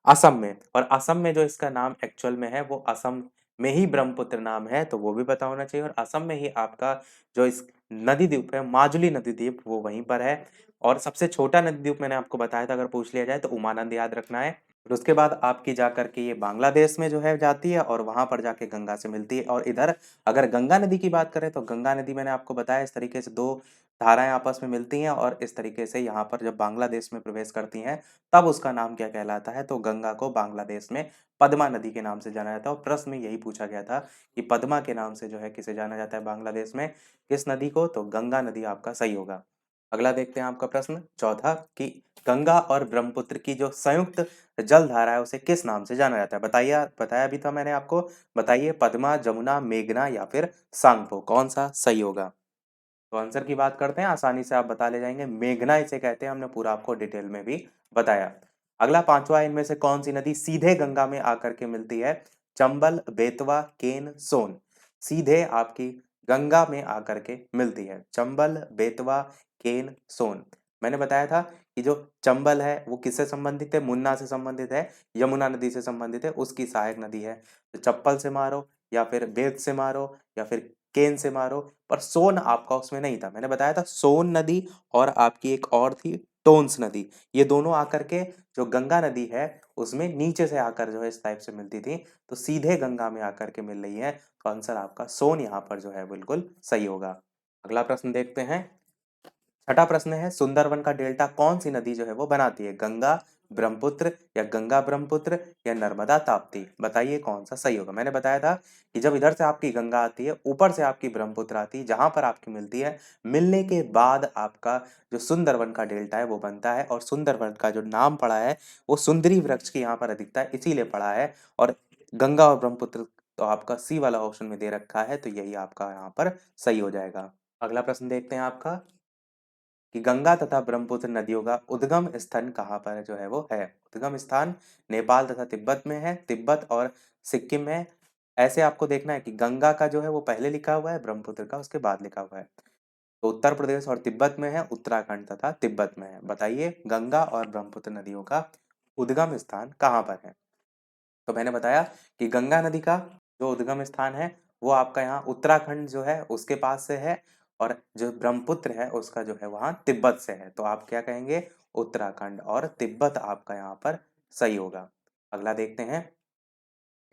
असम में, और असम में जो इसका नाम एक्चुअल में है वो असम में ही ब्रह्मपुत्र नाम है, तो वो भी पता होना चाहिए। और असम में ही आपका जो इस नदी द्वीप है, माजुली नदी द्वीप, वो वहीं पर है। और सबसे छोटा नदी द्वीप मैंने आपको बताया था, अगर पूछ लिया जाए तो उमानंद याद रखना है। फिर उसके बाद आपकी जा करके ये बांग्लादेश में जो है जाती है, और वहां पर जाके गंगा से मिलती है। और इधर अगर गंगा नदी की बात करें तो गंगा नदी मैंने आपको बताया इस तरीके से दो धाराएं आपस में मिलती हैं, और इस तरीके से यहाँ पर जब बांग्लादेश में प्रवेश करती हैं तब उसका नाम क्या कहलाता है, तो गंगा को बांग्लादेश में पद्मा नदी के नाम से जाना जाता है। और प्रश्न में यही पूछा गया था कि पद्मा के नाम से जो है किसे जाना जाता है बांग्लादेश में, किस नदी को, तो गंगा नदी आपका सही होगा। अगला देखते हैं आपका प्रश्न चौथा कि गंगा और ब्रह्मपुत्र की जो संयुक्त जल धारा है उसे किस नाम से जाना जाता है। बताइए, बताया भी था मैंने आपको, बताइए पद्मा, जमुना, मेघना या फिर सांगपो, कौन सा सही होगा। तो आंसर की बात करते हैं, आसानी से आप बता ले जाएंगे, मेघना इसे कहते हैं, हमने पूरा आपको डिटेल में भी बताया। अगला पांचवा, इनमें से कौन सी नदी सीधे गंगा में आकर के मिलती है। चंबल, बेतवा, केन, सोन, सीधे आपकी गंगा में आकर के मिलती है। चंबल, बेतवा, केन, सोन। मैंने बताया था कि जो चंबल है वो किससे संबंधित है, मुन्ना से संबंधित है, यमुना नदी से संबंधित है, उसकी सहायक नदी है। तो चप्पल से मारो, या फिर बेत से मारो, या फिर केन से मारो, पर सोन आपका उसमें नहीं था। मैंने बताया था सोन नदी और आपकी एक और थी टोन्स नदी, ये दोनों आकर के जो गंगा नदी है उसमें नीचे से आकर जो है इस टाइप से मिलती थी, तो सीधे गंगा में आकर के मिल रही है। तो आंसर आपका सोन यहाँ पर जो है बिल्कुल सही होगा। अगला प्रश्न देखते हैं, छठा प्रश्न है, सुंदरवन का डेल्टा कौन सी नदी जो है वो बनाती है, गंगा, ब्रह्मपुत्र, या गंगा ब्रह्मपुत्र, या नर्मदा ताप्ती। बताइए कौन सा सही होगा। मैंने बताया था कि जब इधर से आपकी गंगा आती है, ऊपर से आपकी ब्रह्मपुत्र आती है, जहां पर आपकी मिलती है, मिलने के बाद आपका जो सुंदरवन का डेल्टा है वो बनता है। और सुंदरवन का जो नाम पड़ा है वो सुंदरी वृक्ष की यहाँ पर अधिकता है इसीलिए पड़ा है। और गंगा और ब्रह्मपुत्र तो आपका सी वाला ऑप्शन में दे रखा है, तो यही आपका यहाँ पर सही हो जाएगा। अगला प्रश्न देखते हैं आपका कि गंगा तथा ब्रह्मपुत्र नदियों का उद्गम स्थान कहाँ पर जो है वो है। उद्गम स्थान नेपाल तथा तिब्बत में है, तिब्बत और सिक्किम में है। ऐसे आपको देखना है कि गंगा का जो है वो पहले लिखा हुआ है, ब्रह्मपुत्र का उसके बाद लिखा हुआ है। तो उत्तर प्रदेश और तिब्बत में है, उत्तराखंड तथा तिब्बत में है। बताइए गंगा और ब्रह्मपुत्र नदियों का उद्गम स्थान कहाँ पर है। तो मैंने बताया कि गंगा नदी का जो उद्गम स्थान है वो आपका यहाँ उत्तराखंड जो है उसके पास से है, और जो ब्रह्मपुत्र है उसका जो है वहाँ तिब्बत से है। तो आप क्या कहेंगे, उत्तराखंड और तिब्बत आपका यहाँ पर सही होगा। अगला देखते हैं,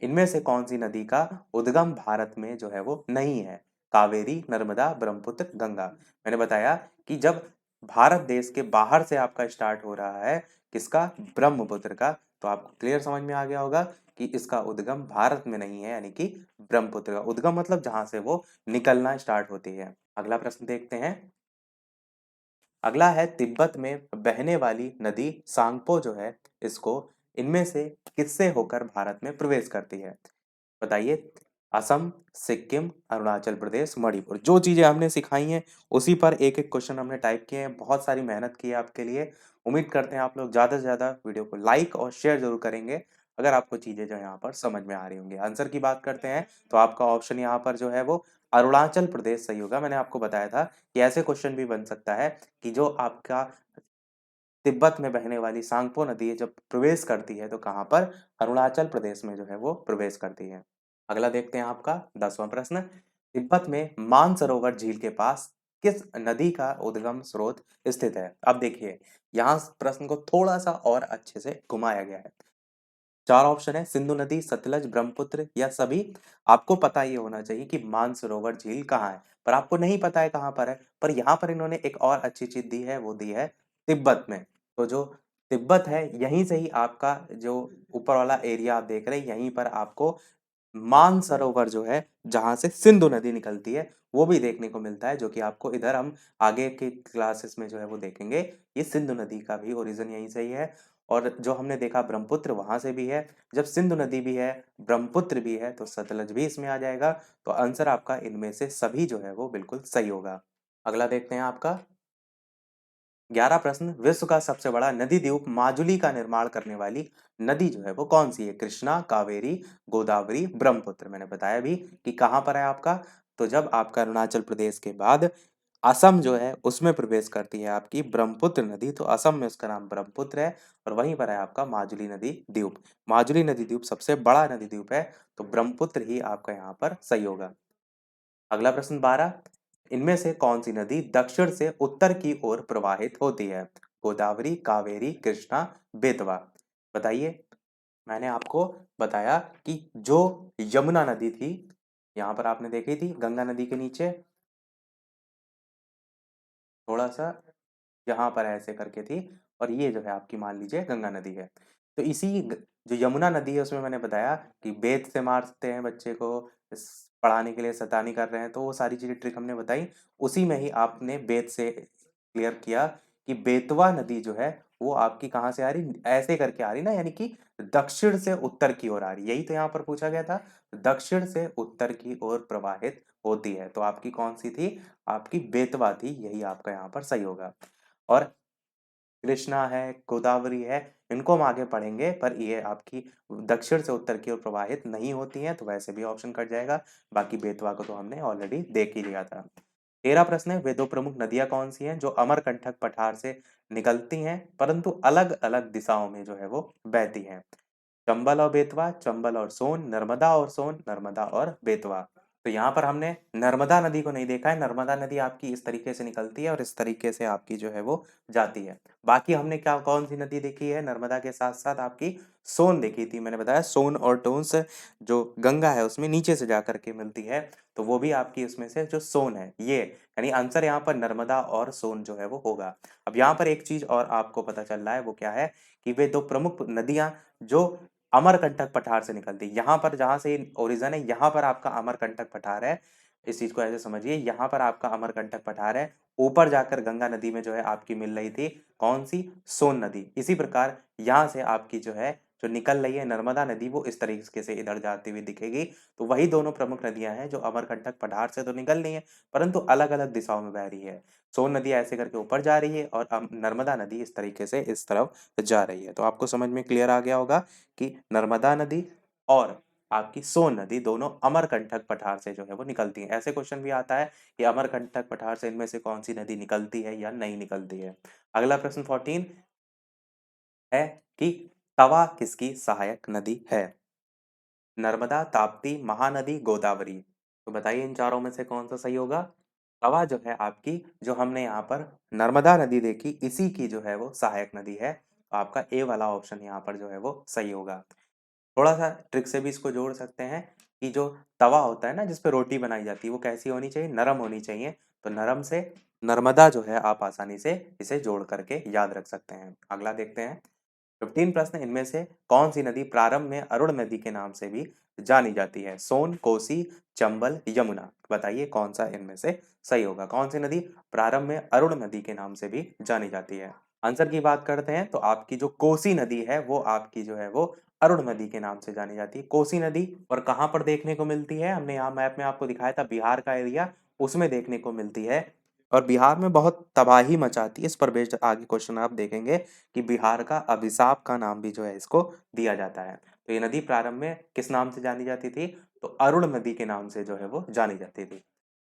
इनमें से कौन सी नदी का उद्गम भारत में जो है वो नहीं है। कावेरी, नर्मदा, ब्रह्मपुत्र, गंगा। मैंने बताया कि जब भारत देश के बाहर से आपका स्टार्ट हो रहा है किसका, ब्रह्मपुत्र का, तो आपको क्लियर समझ में आ गया होगा कि इसका उद्गम भारत में नहीं है, यानी कि ब्रह्मपुत्र का उद्गम मतलब जहां से वो निकलना स्टार्ट होती है। अगला प्रश्न देखते हैं, अगला है तिब्बत में बहने वाली नदी सांगपो जो है, इसको इनमें से किससे होकर भारत में प्रवेश करती है। बताइए, असम, सिक्किम, अरुणाचल प्रदेश, मणिपुर। जो चीजें हमने सिखाई हैं उसी पर एक एक क्वेश्चन हमने टाइप किए हैं। बहुत सारी मेहनत की है आपके लिए। उम्मीद करते हैं आप लोग ज्यादा से ज्यादा वीडियो को लाइक और शेयर जरूर करेंगे अगर आपको चीजें जो यहाँ पर समझ में आ रही होंगी। आंसर की बात करते हैं तो आपका ऑप्शन यहाँ पर जो है वो अरुणाचल प्रदेश सही होगा। मैंने आपको बताया था कि ऐसे क्वेश्चन भी बन सकता है कि जो आपका तिब्बत में बहने वाली सांगपो नदी जब प्रवेश करती है तो कहाँ पर, अरुणाचल प्रदेश में जो है वो प्रवेश करती है। अगला देखते हैं आपका 10वां प्रश्न, तिब्बत में मानसरोवर झील के पास किस नदी का उद्गम स्रोत स्थित है। अब देखिए यहाँ प्रश्न को थोड़ा सा और अच्छे से घुमाया गया है। चार ऑप्शन है, सिंधु नदी, सतलज, ब्रह्मपुत्र या सभी। आपको पता ये होना चाहिए कि मानसरोवर झील कहाँ है, पर आपको नहीं पता है कहाँ पर है। पर यहाँ पर इन्होंने एक और अच्छी चीज दी है, वो दी है तिब्बत में। तो जो तिब्बत है यहीं से ही आपका जो ऊपर वाला एरिया आप देख रहे हैं, यहीं पर आपको मानसरोवर जो है जहां से सिंधु नदी निकलती है वो भी देखने को मिलता है, जो कि आपको इधर हम आगे के क्लासेस में जो है वो देखेंगे। ये सिंधु नदी का भी ओरिजिन यहीं से ही है। और जो हमने देखा ब्रह्मपुत्र वहां से भी है। जब सिंधु नदी भी है, ब्रह्मपुत्र भी है, तो सतलज भी इसमें आ जाएगा। तो आंसर आपका इनमें से सभी जो है वो बिल्कुल सही होगा। अगला देखते हैं आपका 11 प्रश्न, विश्व का सबसे बड़ा नदी द्वीप माजुली का निर्माण करने वाली नदी जो है वो कौन सी है। कृष्णा, कावेरी, गोदावरी, ब्रह्मपुत्र। मैंने बताया भी कि कहाँ पर है आपका, तो जब आपका अरुणाचल प्रदेश के बाद असम जो है उसमें प्रवेश करती है आपकी ब्रह्मपुत्र नदी, तो असम में उसका नाम ब्रह्मपुत्र है। और वहीं पर है आपका माजुली नदी द्वीप। माजुली नदी द्वीप सबसे बड़ा नदी द्वीप है, तो ब्रह्मपुत्र ही आपका यहाँ पर सही होगा। अगला प्रश्न 12, इनमें से कौन सी नदी दक्षिण से उत्तर की ओर प्रवाहित होती है। गोदावरी, कावेरी, कृष्णा, बेतवा। बताइए, मैंने आपको बताया कि जो यमुना नदी थी, यहाँ पर आपने देखी थी गंगा नदी के नीचे थोड़ा सा यहाँ पर ऐसे करके थी, और ये जो है आपकी मान लीजिए गंगा नदी है। तो जो यमुना नदी है उसमें मैंने बताया कि बेत से मारते हैं बच्चे को, पढ़ाने के लिए शैतानी कर रहे हैं, तो वो सारी चीजें ट्रिक हमने बताई। उसी में ही आपने बेत से क्लियर किया कि बेतवा नदी जो है वो आपकी कहाँ से आ रही, ऐसे करके आ रही ना, यानी कि दक्षिण से उत्तर की ओर आ रही। यही तो यहाँ पर पूछा गया था, दक्षिण से उत्तर की ओर प्रवाहित होती है। तो आपकी कौन सी थी, आपकी बेतवा थी। यही आपका यहाँ पर सही होगा। और कृष्णा है, गोदावरी है, इनको हम आगे पढ़ेंगे, पर ये आपकी दक्षिण से उत्तर की ओर प्रवाहित नहीं होती हैं, तो वैसे भी ऑप्शन कट जाएगा। बाकी बेतवा को तो हमने ऑलरेडी देख ही लिया था। 13 प्रश्न है, वे दो प्रमुख नदियां कौन सी हैं जो अमरकंटक पठार से निकलती हैं परंतु अलग अलग दिशाओं में जो है वो बहती हैं। चंबल और बेतवा, चंबल और सोन, नर्मदा और सोन, नर्मदा और बेतवा। तो यहाँ पर हमने नर्मदा नदी को नहीं देखा है। नर्मदा नदी आपकी इस तरीके से निकलती है और इस तरीके से आपकी जो है वो जाती है। बाकी हमने क्या कौन सी नदी देखी है, नर्मदा के साथ साथ आपकी सोन देखी थी। मैंने बताया सोन और टोंस जो गंगा है उसमें नीचे से जा करके मिलती है, तो वो भी आपकी उसमें से जो सोन है ये, यानी आंसर यहाँ पर नर्मदा और सोन जो है वो होगा। अब यहाँ पर एक चीज और आपको पता चल रहा है, वो क्या है कि वे दो प्रमुख नदियां जो अमरकंटक पठार से निकलती है, यहाँ पर जहां से ओरिजिन है यहाँ पर आपका अमरकंटक पठार है। इस चीज को ऐसे समझिए, यहाँ पर आपका अमरकंटक पठार है, ऊपर जाकर गंगा नदी में जो है आपकी मिल रही थी कौन सी, सोन नदी। इसी प्रकार यहाँ से आपकी जो है जो निकल रही है नर्मदा नदी वो इस तरीके से इधर जाती हुई दिखेगी। तो वही दोनों प्रमुख नदियाँ हैं जो अमरकंटक पठार से तो निकल रही हैं, परंतु अलग-अलग दिशाओं में बह रही है। सोन नदी ऐसे करके ऊपर जा रही है और नर्मदा नदी इस तरीके से इस तरफ जा रही है। तो आपको समझ में क्लियर आ गया होगा कि नर्मदा नदी और आपकी सोन नदी दोनों अमरकंटक पठार से जो है वो निकलती हैं। ऐसे क्वेश्चन भी आता है कि अमरकंटक पठार से इनमें से कौन सी नदी निकलती है या नहीं निकलती है। अगला प्रश्न 14 है कि तवा किसकी सहायक नदी है? नर्मदा, ताप्ती, महानदी, गोदावरी। तो बताइए इन चारों में से कौन सा सही होगा? तवा जो है आपकी, जो हमने यहाँ पर नर्मदा नदी देखी, इसी की जो है वो सहायक नदी है। तो आपका ए वाला ऑप्शन यहाँ पर जो है वो सही होगा। थोड़ा सा ट्रिक से भी इसको जोड़ सकते हैं कि जो तवा होता है ना जिस पे रोटी बनाई जाती है वो कैसी होनी चाहिए? नरम होनी चाहिए। तो नरम से नर्मदा जो है आप आसानी से इसे जोड़ करके याद रख सकते हैं। अगला देखते हैं 15 प्रश्न, इनमें से कौन सी नदी प्रारंभ में अरुण नदी के नाम से भी जानी जाती है? सोन, कोसी, चंबल, यमुना। बताइए कौन सा इनमें से सही होगा? कौन सी नदी प्रारंभ में अरुण नदी के नाम से भी जानी जाती है? आंसर की बात करते हैं तो आपकी जो कोसी नदी है वो आपकी जो है वो अरुण नदी के नाम से जानी जाती है। कोसी नदी और कहाँ पर देखने को मिलती है? हमने यहाँ मैप में आपको दिखाया था, बिहार का एरिया, उसमें देखने को मिलती है और बिहार में बहुत तबाही मचाती है। इस पर बेस्ड आगे क्वेश्चन आप देखेंगे कि बिहार का अभिशाप का नाम भी जो है इसको दिया जाता है। तो ये नदी प्रारंभ में किस नाम से जानी जाती थी? तो अरुण नदी के नाम से जो है वो जानी जाती थी।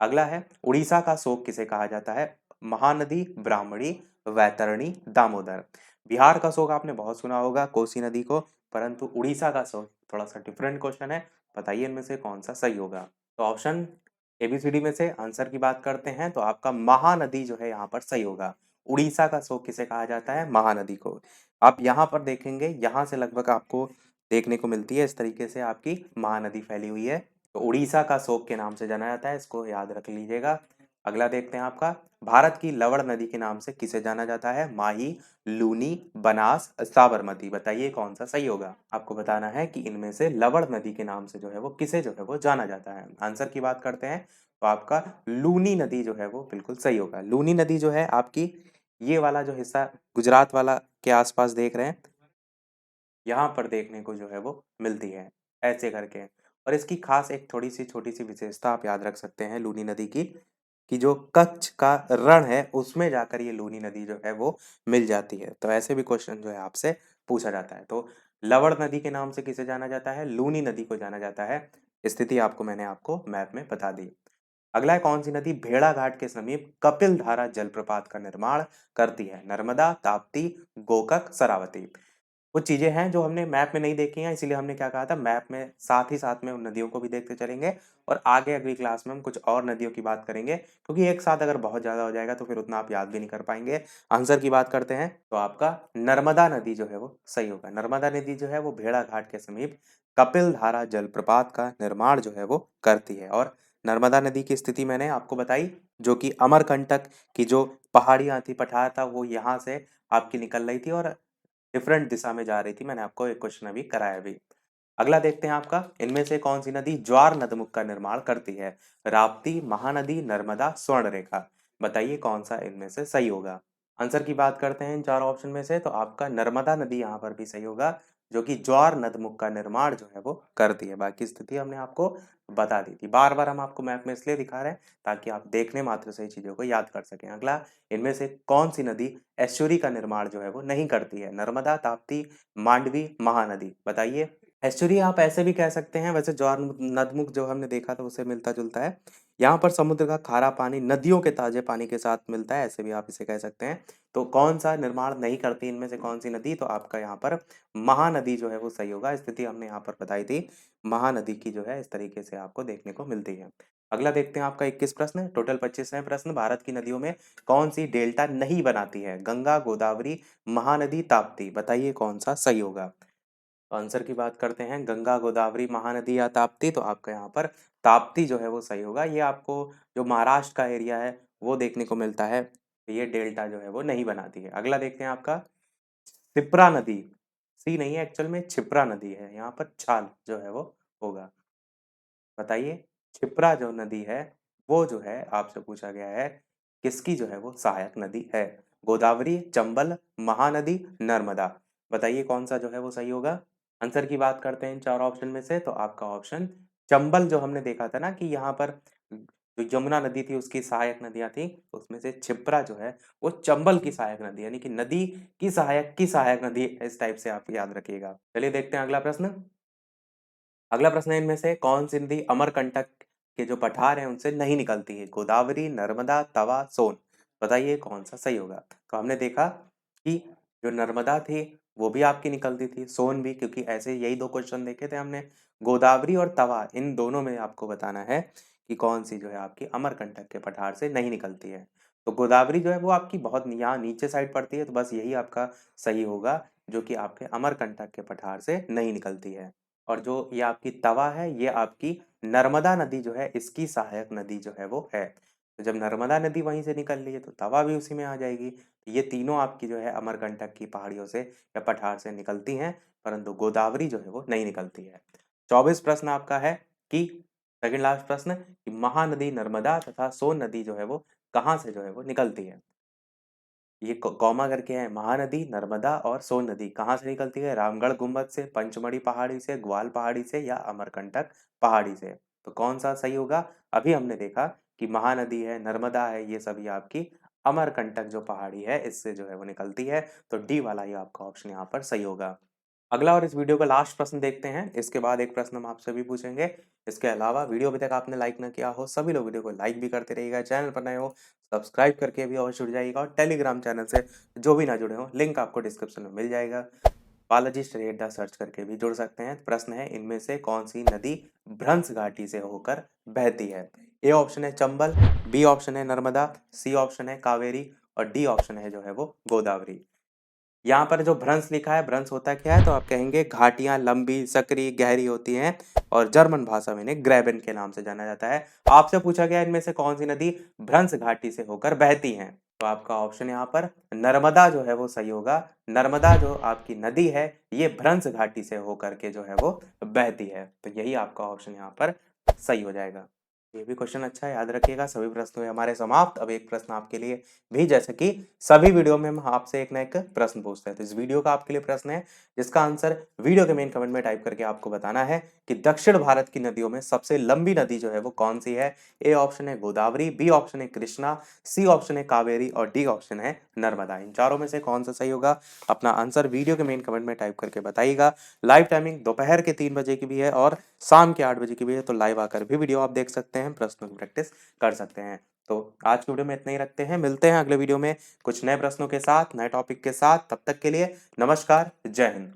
अगला है उड़ीसा का शोक किसे कहा जाता है? महानदी, ब्राह्मणी, वैतरणी, दामोदर। बिहार का शोक आपने बहुत सुना होगा कोसी नदी को, परंतु उड़ीसा का शोक थोड़ा सा डिफरेंट क्वेश्चन है। बताइए इनमें से कौन सा सही होगा? तो ऑप्शन एबीसीडी में से आंसर की बात करते हैं तो आपका महानदी जो है यहाँ पर सही होगा। उड़ीसा का शोक किसे कहा जाता है? महानदी को। आप यहाँ पर देखेंगे, यहाँ से लगभग आपको देखने को मिलती है इस तरीके से आपकी महानदी फैली हुई है। तो उड़ीसा का शोक के नाम से जाना जाता है, इसको याद रख लीजिएगा। अगला देखते हैं आपका, भारत की लवण नदी के नाम से किसे जाना जाता है? माही, लूनी, बनास, साबरमती। बताइए कौन सा सही होगा? आपको बताना है कि इनमें से लवण नदी के नाम से जो है वो किसे जो है वो जाना जाता है। आंसर की बात करते हैं तो आपका लूनी नदी जो है वो बिल्कुल सही होगा। लूनी नदी जो है आपकी, ये वाला जो हिस्सा गुजरात वाला के आसपास देख रहे हैं, यहाँ पर देखने को जो है वो मिलती है ऐसे करके। और इसकी खास एक थोड़ी सी छोटी सी विशेषता आप याद रख सकते हैं लूनी नदी की, कि जो कच्छ का रण है उसमें जाकर ये लूनी नदी जो है वो मिल जाती है। तो ऐसे भी क्वेश्चन जो है आपसे पूछा जाता है। तो लवण नदी के नाम से किसे जाना जाता है? लूनी नदी को जाना जाता है। स्थिति आपको मैंने आपको मैप में बता दी। अगला है कौन सी नदी भेड़ाघाट के समीप कपिल धारा जलप्रपात का निर्माण करती है? नर्मदा, ताप्ती, गोकक, शरावती। कुछ चीजें हैं जो हमने मैप में नहीं देखी हैं, इसीलिए हमने क्या कहा था, मैप में साथ में उन नदियों को भी देखते चलेंगे और आगे अगली क्लास में हम कुछ और नदियों की बात करेंगे, क्योंकि एक साथ अगर बहुत ज्यादा हो जाएगा तो फिर उतना आप याद भी नहीं कर पाएंगे। आंसर की बात करते हैं तो आपका नर्मदा नदी जो है वो सही होगा। नर्मदा नदी जो है वो भेड़ाघाट के समीप कपिल धारा जलप्रपात का निर्माण जो है वो करती है। और नर्मदा नदी की स्थिति मैंने आपको बताई, जो कि अमरकंटक की जो पहाड़ियां थी, पठार था, वो यहाँ से आपकी निकल रही थी और डिफरेंट दिशा में जा रही थी। मैंने आपको एक क्वेश्चन अभी कराया भी। अगला देखते हैं आपका, इनमें से कौन सी नदी ज्वार नदमुख का निर्माण करती है? राप्ती, महानदी, नर्मदा, स्वर्णरेखा। बताइए कौन सा इनमें से सही होगा? आंसर की बात करते हैं इन चार ऑप्शन में से तो आपका नर्मदा नदी यहाँ पर भी सही होगा, जो कि ज्वार नदमुख का निर्माण जो है वो करती है। बाकी स्थिति हमने आपको बता दी थी। बार बार हम आपको मैप में इसलिए दिखा रहे हैं ताकि आप देखने मात्र से ही चीजों को याद कर सकें। अगला, इनमें से कौन सी नदी एस्चुरी का निर्माण जो है वो नहीं करती है? नर्मदा, ताप्ती, मांडवी, महानदी। बताइए। एस्चुरी आप ऐसे भी कह सकते हैं, वैसे ज्वार नदमुख जो हमने देखा था उससे मिलता जुलता है। यहाँ पर समुद्र का खारा पानी नदियों के ताजे पानी के साथ मिलता है, ऐसे भी आप इसे कह सकते हैं। तो कौन सा निर्माण नहीं करती इनमें से कौन सी नदी? तो आपका यहाँ पर महानदी जो है वो सही होगा। स्थिति हमने यहाँ पर बताई थी, महानदी की जो है इस तरीके से आपको देखने को मिलती है। अगला देखते हैं आपका 21 प्रश्न, टोटल 25 है प्रश्न। भारत की नदियों में कौन सी डेल्टा नहीं बनाती है? गंगा, गोदावरी, महानदी, ताप्ती। बताइए कौन सा सही होगा? तो आंसर की बात करते हैं, गंगा, गोदावरी, महानदी या ताप्ती। तो आपका यहाँ पर ताप्ती जो है वो सही होगा। ये आपको जो महाराष्ट्र का एरिया है वो देखने को मिलता है। तो ये डेल्टा जो है वो नहीं बनाती है। अगला देखते हैं आपका, क्षिप्रा नदी। सी नहीं है एक्चुअल में, क्षिप्रा नदी है, यहाँ पर छाल जो है वो होगा। बताइए, क्षिप्रा जो नदी है वो जो है आपसे पूछा गया है किसकी जो है वो सहायक नदी है? गोदावरी, चंबल, महानदी, नर्मदा। बताइए कौन सा जो है वो सही होगा? आंसर की बात करते हैं इन 4 ऑप्शन में से, तो आपका ऑप्शन चंबल, जो हमने देखा था ना कि यहाँ पर जो यमुना नदी थी उसकी सहायक नदियाँ थी, उसमें से क्षिप्रा जो है वो चंबल की सहायक नदी, यानी कि नदी की सहायक नदी, इस टाइप से आप याद रखिएगा। चलिए देखते हैं अगला प्रश्न। अगला प्रश्न है, इनमें से कौन सी नदी अमरकंटक के जो पठार हैं उनसे नहीं निकलती है? गोदावरी, नर्मदा, तवा, सोन। बताइए कौन सा सही होगा? तो हमने देखा कि जो नर्मदा थी वो भी आपकी निकलती थी, सोन भी, क्योंकि ऐसे यही 2 क्वेश्चन देखे थे हमने। गोदावरी और तवा, इन दोनों में आपको बताना है कि कौन सी जो है आपकी अमरकंटक के पठार से नहीं निकलती है। तो गोदावरी जो है वो आपकी बहुत यहाँ नीचे साइड पड़ती है, तो बस यही आपका सही होगा, जो कि आपके अमरकंटक के पठार से नहीं निकलती है। और जो ये आपकी तवा है, ये आपकी नर्मदा नदी जो है इसकी सहायक नदी जो है वो है। तो जब नर्मदा नदी वहीं से निकल रही है तो तवा भी उसी में आ जाएगी। तो ये तीनों आपकी जो है अमरकंटक की पहाड़ियों से या पठार से निकलती हैं, परंतु गोदावरी जो है वो नहीं निकलती है। 24 प्रश्न आपका है कि सेकंड लास्ट प्रश्न कि महानदी नर्मदा तथा सोन नदी जो है वो कहाँ से जो है वो निकलती है? ये कौमा करके है, महानदी, नर्मदा और सोन नदी कहाँ से निकलती है? रामगढ़ गुम्बद से, पंचमढ़ी पहाड़ी से, ग्वाल पहाड़ी से या अमरकंटक पहाड़ी से? तो कौन सा सही होगा? अभी हमने देखा कि महानदी है, नर्मदा है, ये सभी आपकी अमरकंटक जो पहाड़ी है इससे जो है वो निकलती है। तो डी वाला ही आपका ऑप्शन यहाँ पर सही होगा। अगला और इस वीडियो का लास्ट प्रश्न देखते हैं, इसके बाद एक प्रश्न हम आपसे भी पूछेंगे। इसके अलावा वीडियो अभी तक आपने लाइक ना किया हो, सभी लोग वीडियो को लाइक भी करते रहिएगा, चैनल पर नए हो सब्सक्राइब करके भी अवश्य जुड़ जाइएगा, और टेलीग्राम चैनल से जो भी ना जुड़े हो लिंक आपको डिस्क्रिप्शन में मिल जाएगा। बालाजी श्रेष्ठा सर्च करके भी जुड़ सकते हैं। प्रश्न है, इनमें से कौन सी नदी भ्रंश घाटी से होकर बहती है? ए ऑप्शन है चंबल, बी ऑप्शन है नर्मदा, सी ऑप्शन है कावेरी और डी ऑप्शन है जो है वो गोदावरी। यहाँ पर जो भ्रंश लिखा है, भ्रंश होता क्या है? तो आप कहेंगे घाटियां लंबी, सकरी, गहरी होती हैं और जर्मन भाषा में इन्हें ग्रेबेन के नाम से जाना जाता है। आपसे पूछा गया इनमें से कौन सी नदी भ्रंश घाटी से होकर बहती है? तो आपका ऑप्शन यहाँ पर नर्मदा जो है वो सही होगा। नर्मदा जो आपकी नदी है ये भ्रंश घाटी से होकर के जो है वो बहती है। तो यही आपका ऑप्शन यहाँ पर सही हो जाएगा। ये भी क्वेश्चन अच्छा है, याद रखिएगा। सभी प्रश्न हुए हमारे समाप्त। अब एक प्रश्न आपके लिए भी, जैसे कि सभी वीडियो में हम आपसे एक ना एक प्रश्न पूछते हैं, तो इस वीडियो का आपके लिए प्रश्न है जिसका आंसर वीडियो के मेन कमेंट में टाइप करके आपको बताना है कि दक्षिण भारत की नदियों में सबसे लंबी नदी जो है वो कौन सी है? ए ऑप्शन है गोदावरी, बी ऑप्शन है कृष्णा, सी ऑप्शन है कावेरी और डी ऑप्शन है नर्मदा। इन चारों में से कौन सा सही होगा? अपना आंसर वीडियो के मेन कमेंट में टाइप करके बताइएगा। लाइव टाइमिंग दोपहर के 3 बजे की भी है और शाम के 8 बजे की भी है, तो लाइव आकर भी वीडियो आप देख सकते हैं, प्रश्नों की प्रैक्टिस कर सकते हैं। तो आज की वीडियो में इतना ही रखते हैं, मिलते हैं अगले वीडियो में कुछ नए प्रश्नों के साथ, नए टॉपिक के साथ। तब तक के लिए नमस्कार, जय हिंद।